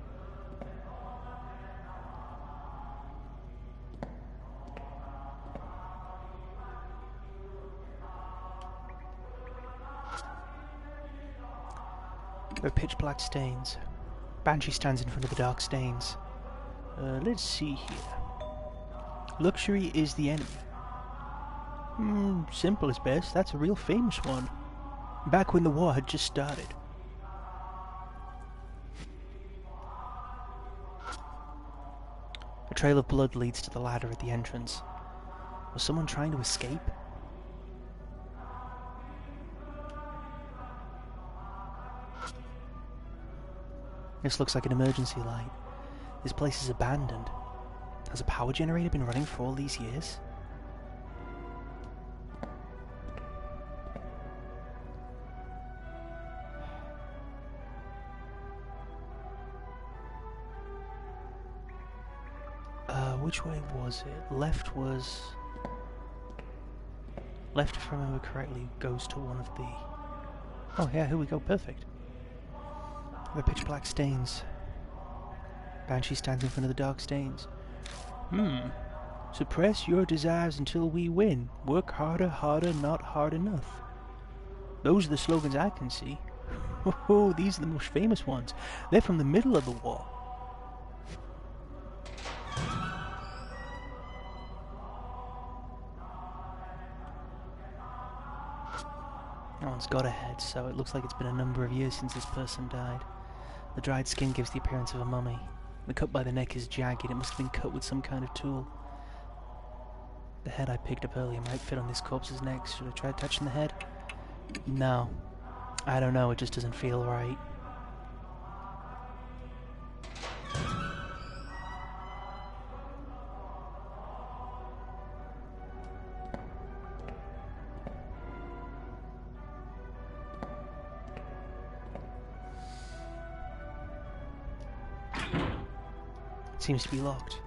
There are pitch black stains. Banshee stands in front of the dark stains. Let's see here. Luxury is the enemy. Simple as best. That's a real famous one. Back when the war had just started. A trail of blood leads to the ladder at the entrance. Was someone trying to escape? This looks like an emergency light. This place is abandoned. Has a power generator been running for all these years? Which way was it? Left, if I remember correctly, goes to one of the... Oh yeah, here we go, perfect. The pitch black stains. Banshee stands in front of the dark stains. Suppress your desires until we win. Work harder, not hard enough. Those are the slogans I can see. Oh, these are the most famous ones. They're from the middle of the war. No one's got a head, so it looks like it's been a number of years since this person died. The dried skin gives the appearance of a mummy. The cut by the neck is jagged. It must have been cut with some kind of tool. The head I picked up earlier might fit on this corpse's neck. Should I try touching the head? No. I don't know, it just doesn't feel right. seems to be locked.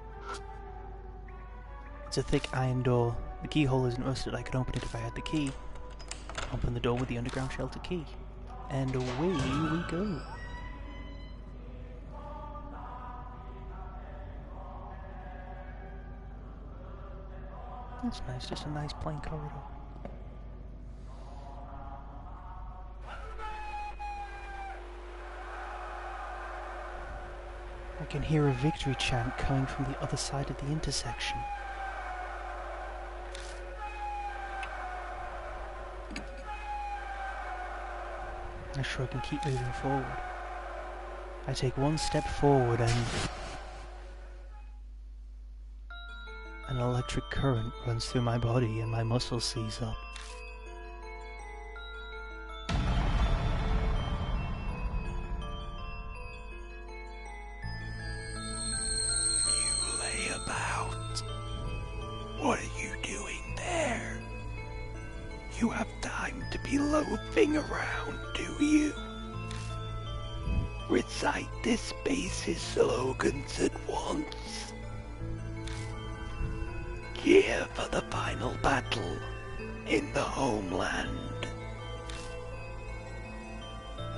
It's a thick iron door. The keyhole isn't rusted. I could open it if I had the key. Open the door with the underground shelter key. And away we go. That's nice, just a nice plain corridor. I can hear a victory chant coming from the other side of the intersection. I shrug and keep moving forward. I take one step forward and an electric current runs through my body and my muscles seize up. You lay about. What are you doing there? You have time to be loafing around, do you? Recite this space's slogans at once. Cheer for the final battle in the homeland.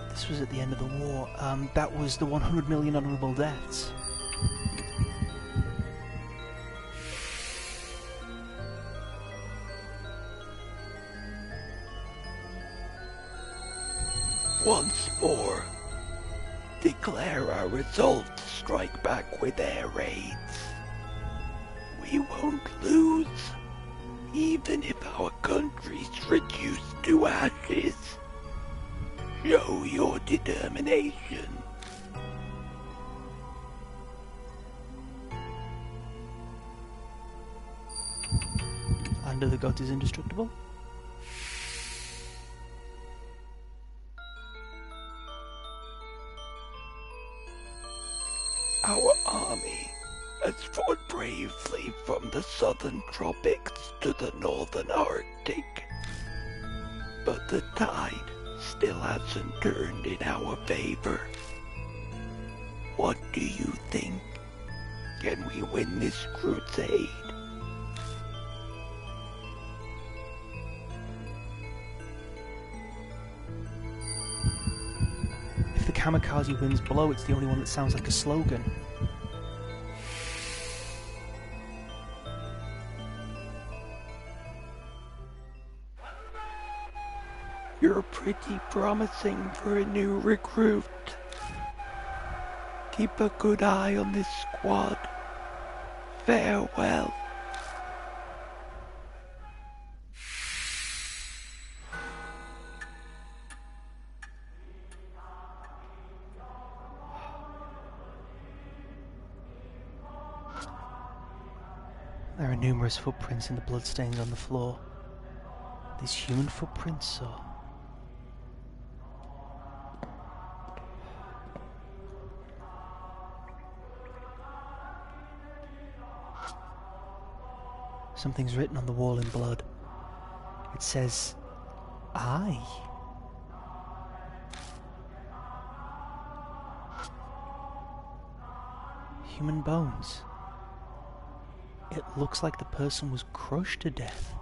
This was at the end of the war. That was the 100 million honorable deaths. Once more, declare our results, strike back with air raids. We won't lose, even if our country's reduced to ashes. Show your determination. Land of the Gods is indestructible. Our army has fought bravely from the southern tropics to the northern Arctic. But the tide still hasn't turned in our favor. What do you think? Can we win this crusade? If the kamikaze wins below, it's the only one that sounds like a slogan. You're pretty promising for a new recruit. Keep a good eye on this squad. Farewell. There are numerous footprints in the bloodstains on the floor. These human footprints, so... Something's written on the wall in blood. It says, I. Human bones. It looks like the person was crushed to death.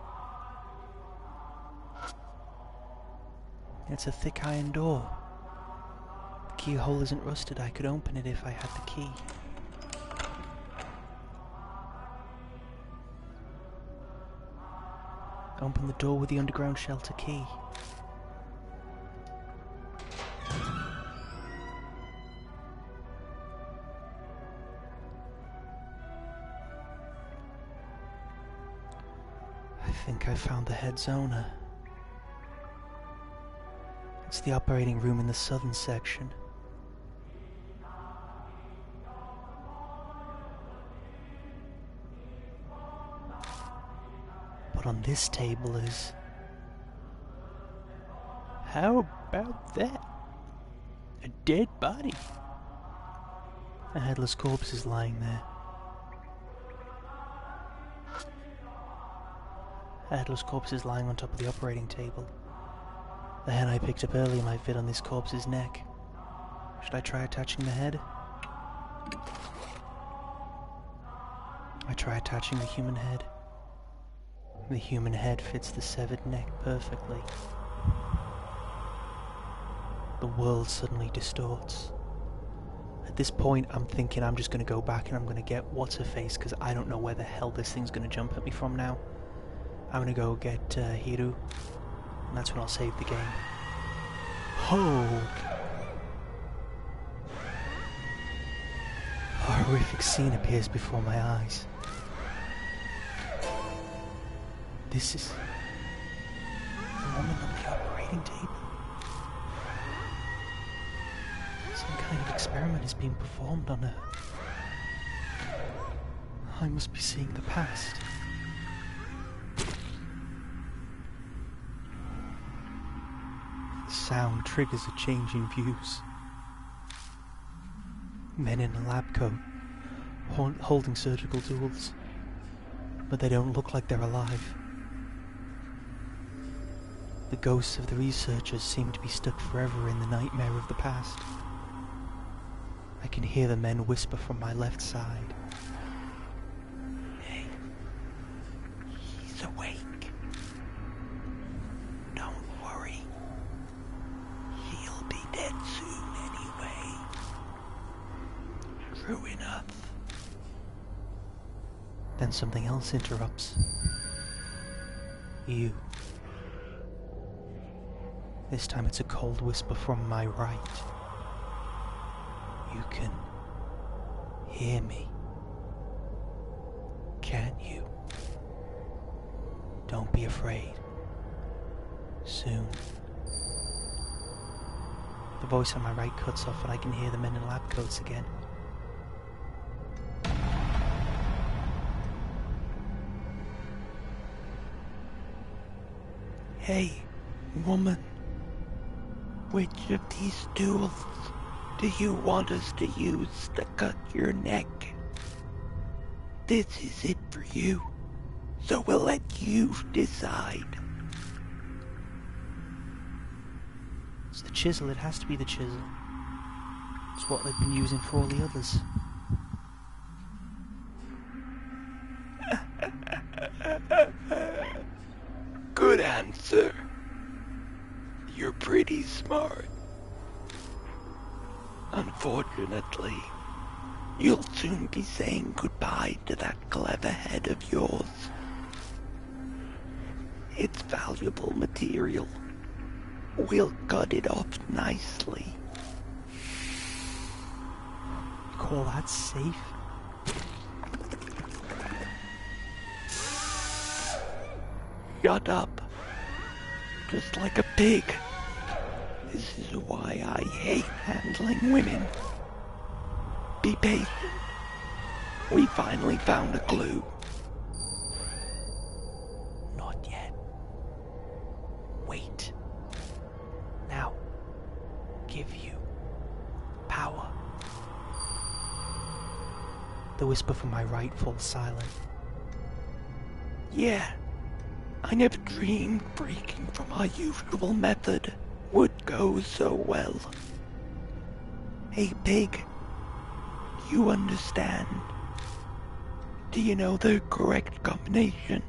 It's a thick iron door. The keyhole isn't rusted. I could open it if I had the key. Open the door with the underground shelter key. I think I found the head's owner. It's the operating room in the southern section. But on this table is... How about that? A dead body. A headless corpse is lying there. A headless corpse is lying on top of the operating table. The head I picked up earlier might fit on this corpse's neck. Should I try attaching the head? I try attaching the human head. The human head fits the severed neck perfectly. The world suddenly distorts. At this point, I'm thinking I'm just going to go back and I'm going to get What's-Her-Face, because I don't know where the hell this thing's going to jump at me from now. I'm going to go get Hiru, and that's when I'll save the game. Oh! A horrific scene appears before my eyes. This is the woman on the operating table. Some kind of experiment is being performed on her. I must be seeing the past. The sound triggers a change in views. Men in a lab coat, holding surgical tools, but they don't look like they're alive. The ghosts of the researchers seem to be stuck forever in the nightmare of the past. I can hear the men whisper from my left side. Hey, he's awake. Don't worry. He'll be dead soon anyway. True enough. Then something else interrupts. You. This time it's a cold whisper from my right. You can hear me, can't you? Don't be afraid. Soon. The voice on my right cuts off and I can hear the men in lab coats again. Hey, woman. Which of these tools do you want us to use to cut your neck? This is it for you, so we'll let you decide. It's the chisel, it has to be the chisel. It's what they've been using for all the others. Good answer. You're pretty smart. Unfortunately, you'll soon be saying goodbye to that clever head of yours. It's valuable material. We'll cut it off nicely. You call that safe? Shut up. Just like a pig. This is why I hate handling women. Be patient. We finally found a clue. Not yet. Wait. Now. Give you power. The whisper from my right falls silent. Yeah. I never dreamed breaking from our usual method would go so well. Hey, pig. You understand? Do you know the correct combination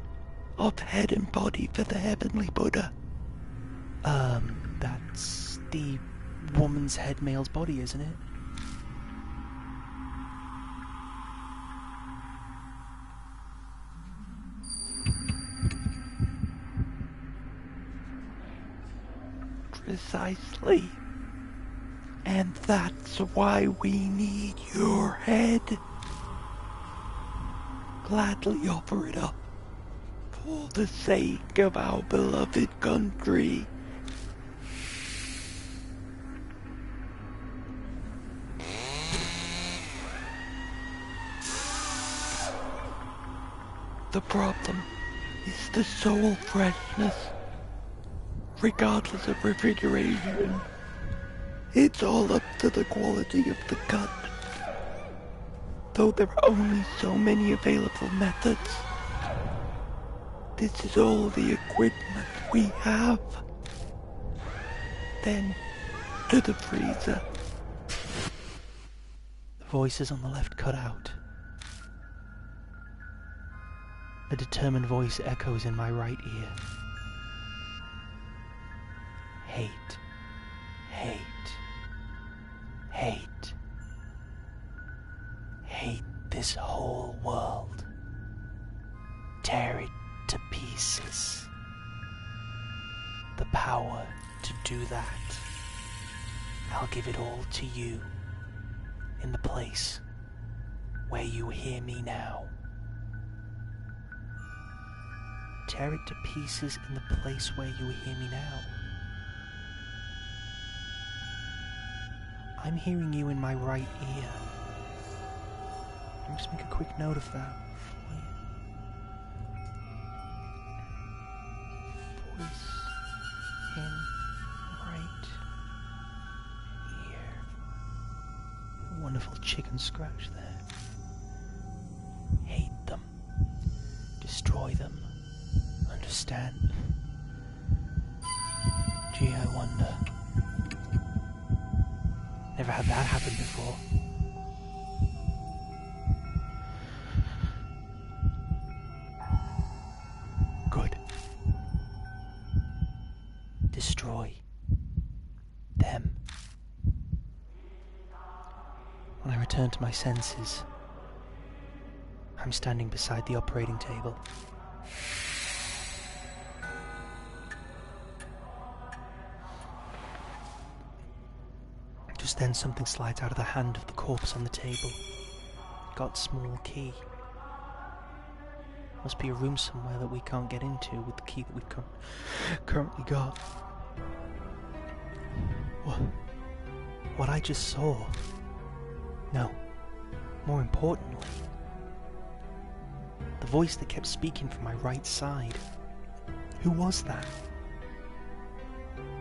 of head and body for the heavenly Buddha? That's the woman's head, male's body, isn't it? Precisely. And that's why we need your head. Gladly offer it up for the sake of our beloved country. The problem is the soul freshness. Regardless of refrigeration, it's all up to the quality of the cut. Though there are only so many available methods, this is all the equipment we have. Then, to the freezer. The voices on the left cut out. A determined voice echoes in my right ear. Hate. Hate. Hate. Hate this whole world. Tear it to pieces. The power to do that, I'll give it all to you, in the place where you hear me now. Tear it to pieces in the place where you hear me now. I'm hearing you in my right ear. Let me just make a quick note of that for you. Voice in right ear. A wonderful chicken scratch there. Hate them. Destroy them. Understand? Gee, I wonder. Never had that happen before. Good. Destroy them. When I return to my senses, I'm standing beside the operating table. Just then something slides out of the hand of the corpse on the table. Got small key. Must be a room somewhere that we can't get into with the key that we've currently got. What I just saw... No. More importantly, the voice that kept speaking from my right side. Who was that?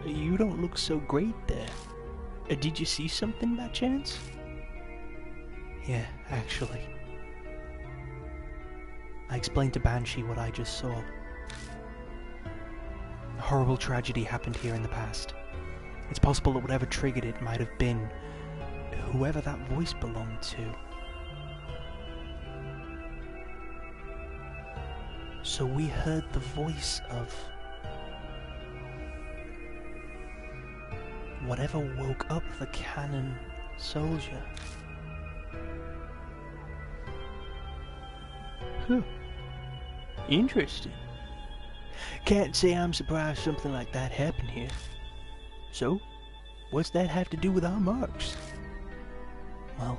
You don't look so great there. Did you see something by chance? Yeah, actually. I explained to Banshee what I just saw. A horrible tragedy happened here in the past. It's possible that whatever triggered it might have been whoever that voice belonged to. So we heard the voice of whatever woke up the cannon soldier. Huh. Interesting. Can't say I'm surprised something like that happened here. So, what's that have to do with our marks? Well,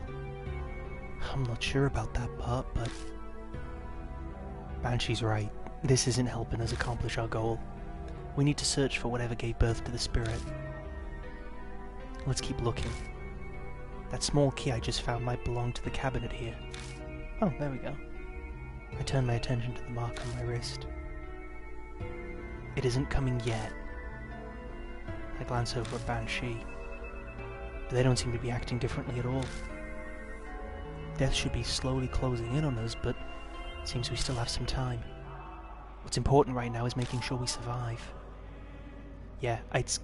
I'm not sure about that part, but... Banshee's right. This isn't helping us accomplish our goal. We need to search for whatever gave birth to the spirit. Let's keep looking. That small key I just found might belong to the cabinet here. Oh, there we go. I turn my attention to the mark on my wrist. It isn't coming yet. I glance over at Banshee, but they don't seem to be acting differently at all. Death should be slowly closing in on us, but it seems we still have some time. What's important right now is making sure we survive. Yeah, I'm just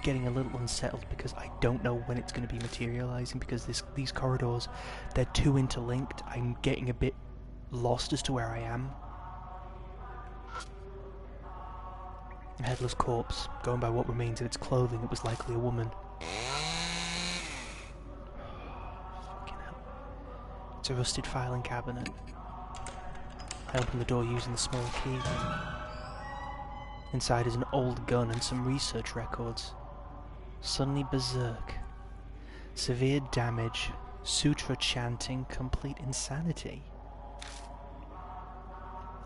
getting a little unsettled because I don't know when it's going to be materializing, because these corridors, they're too interlinked. I'm getting a bit lost as to where I am. A headless corpse, going by what remains of its clothing, it was likely a woman. Fucking hell. It's a rusted filing cabinet. I open the door using the small key. Inside is an old gun and some research records. Suddenly berserk. Severe damage. Sutra chanting. Complete insanity.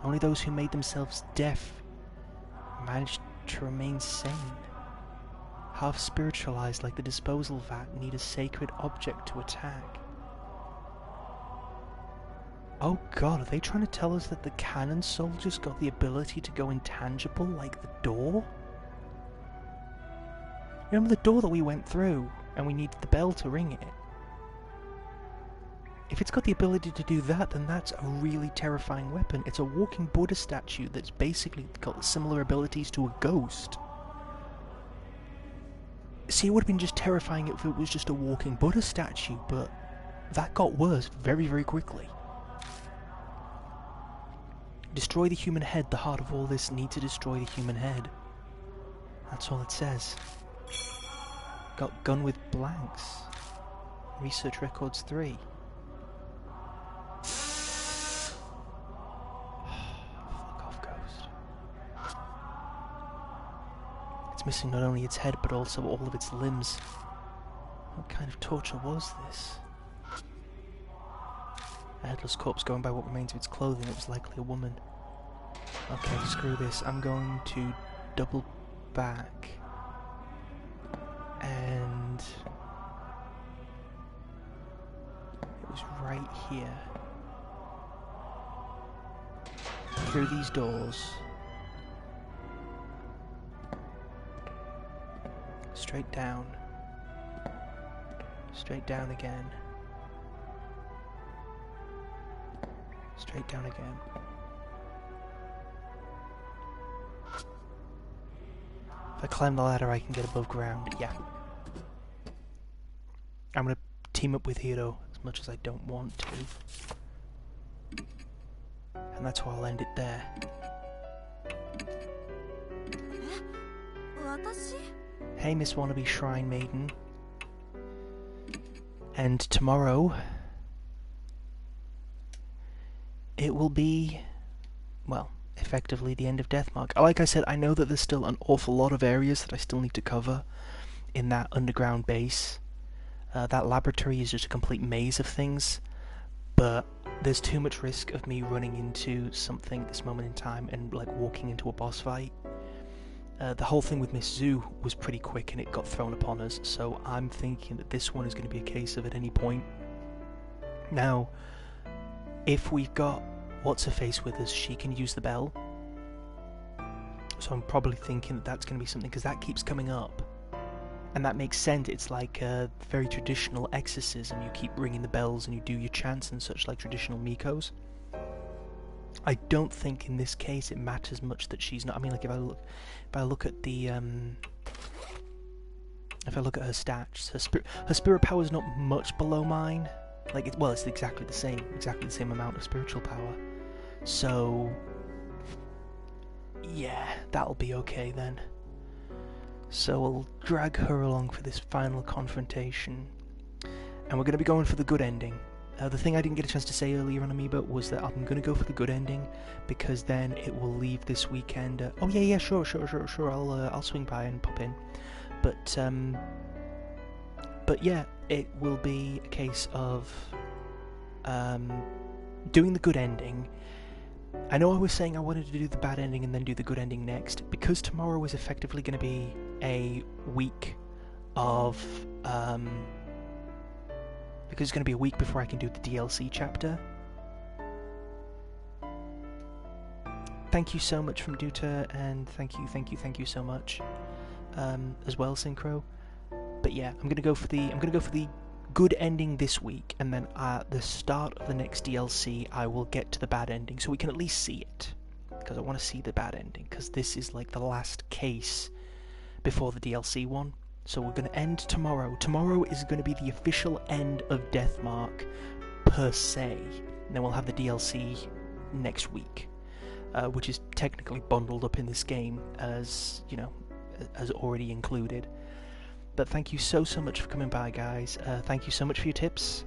Only those who made themselves deaf managed to remain sane. Half spiritualized like the disposal vat, need a sacred object to attack. Oh god, are they trying to tell us that the cannon soldiers got the ability to go intangible like the door? Remember the door that we went through and we needed the bell to ring it? If it's got the ability to do that, then that's a really terrifying weapon. It's a walking Buddha statue that's basically got similar abilities to a ghost. See, it would have been just terrifying if it was just a walking Buddha statue, but that got worse very, very quickly. Destroy the human head. The heart of all this needs to destroy the human head. That's all it says. Got gun with blanks. Research records 3. Fuck off, Ghost. It's missing not only its head, but also all of its limbs. What kind of torture was this? A headless corpse going by what remains of its clothing. It was likely a woman. Okay, screw this. I'm going to double back. And it was right here. Through these doors. Straight down. Straight down again. Straight down again. If I climb the ladder, I can get above ground. Yeah. I'm gonna team up with Hiro as much as I don't want to. And that's why I'll end it there. Hey, Miss Wannabe Shrine Maiden. And tomorrow, it will be, well, effectively the end of Deathmark. Like I said, I know that there's still an awful lot of areas that I still need to cover in that underground base. That laboratory is just a complete maze of things, but there's too much risk of me running into something at this moment in time and like walking into a boss fight. The whole thing with Miss Zoo was pretty quick and it got thrown upon us, so I'm thinking that this one is going to be a case of at any point. Now, if we've got What's-Her-Face with us, she can use the bell. So I'm probably thinking that that's going to be something, because that keeps coming up. And that makes sense. It's like a very traditional exorcism. You keep ringing the bells and you do your chants and such, like traditional Mikos. I don't think in this case it matters much that she's not. I mean, like if I look at the if I look at her stats, her spirit power is not much below mine. Like, it's exactly the same amount of spiritual power. So yeah, that'll be okay then. So we'll drag her along for this final confrontation, and we're going to be going for the good ending. The thing I didn't get a chance to say earlier on Amiibo was that I'm going to go for the good ending, because then it will leave this weekend. Oh yeah, sure. I'll swing by and pop in. But yeah, it will be a case of doing the good ending. I know I was saying I wanted to do the bad ending and then do the good ending next, because tomorrow is effectively going to be a week of because it's going to be a week before I can do the DLC chapter. Thank you so much from Duta, and thank you so much as well, Synchro. But yeah, I'm gonna go for the good ending this week, and then at the start of the next DLC, I will get to the bad ending, so we can at least see it, because I want to see the bad ending, because this is like the last case before the DLC one. So we're going to end tomorrow. Tomorrow is going to be the official end of Deathmark, per se. And then we'll have the DLC next week, which is technically bundled up in this game as, you know, as already included. But thank you so much for coming by, guys. Thank you so much for your tips.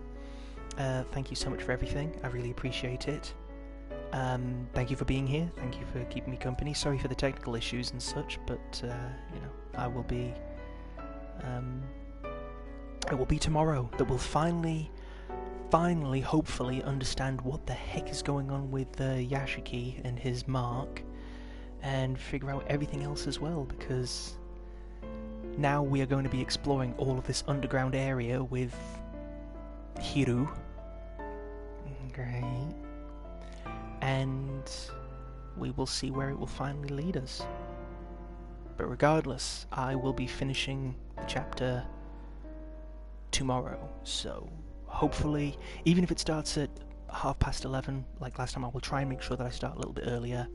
Thank you so much for everything. I really appreciate it. Thank you for being here. Thank you for keeping me company. Sorry for the technical issues and such, but you know, I will be tomorrow. That will finally, hopefully understand what the heck is going on with Yashiki and his mark, and figure out everything else as well, because now we are going to be exploring all of this underground area with Hiru. Great. And we will see where it will finally lead us. But regardless, I will be finishing the chapter tomorrow, so hopefully, even if it starts at 11:30, like last time, I will try and make sure that I start a little bit earlier.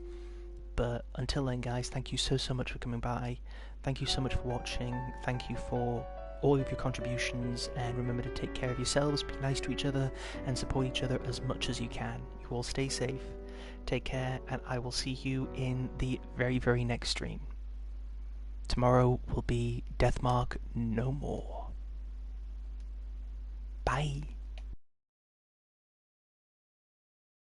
But until then, guys, thank you so much for coming by. Thank you so much for watching. Thank you for all of your contributions, and remember to take care of yourselves, be nice to each other, and support each other as much as you can. You all stay safe, Take care, and I will see you in the very, very next stream. Tomorrow will be Deathmark no more. Bye.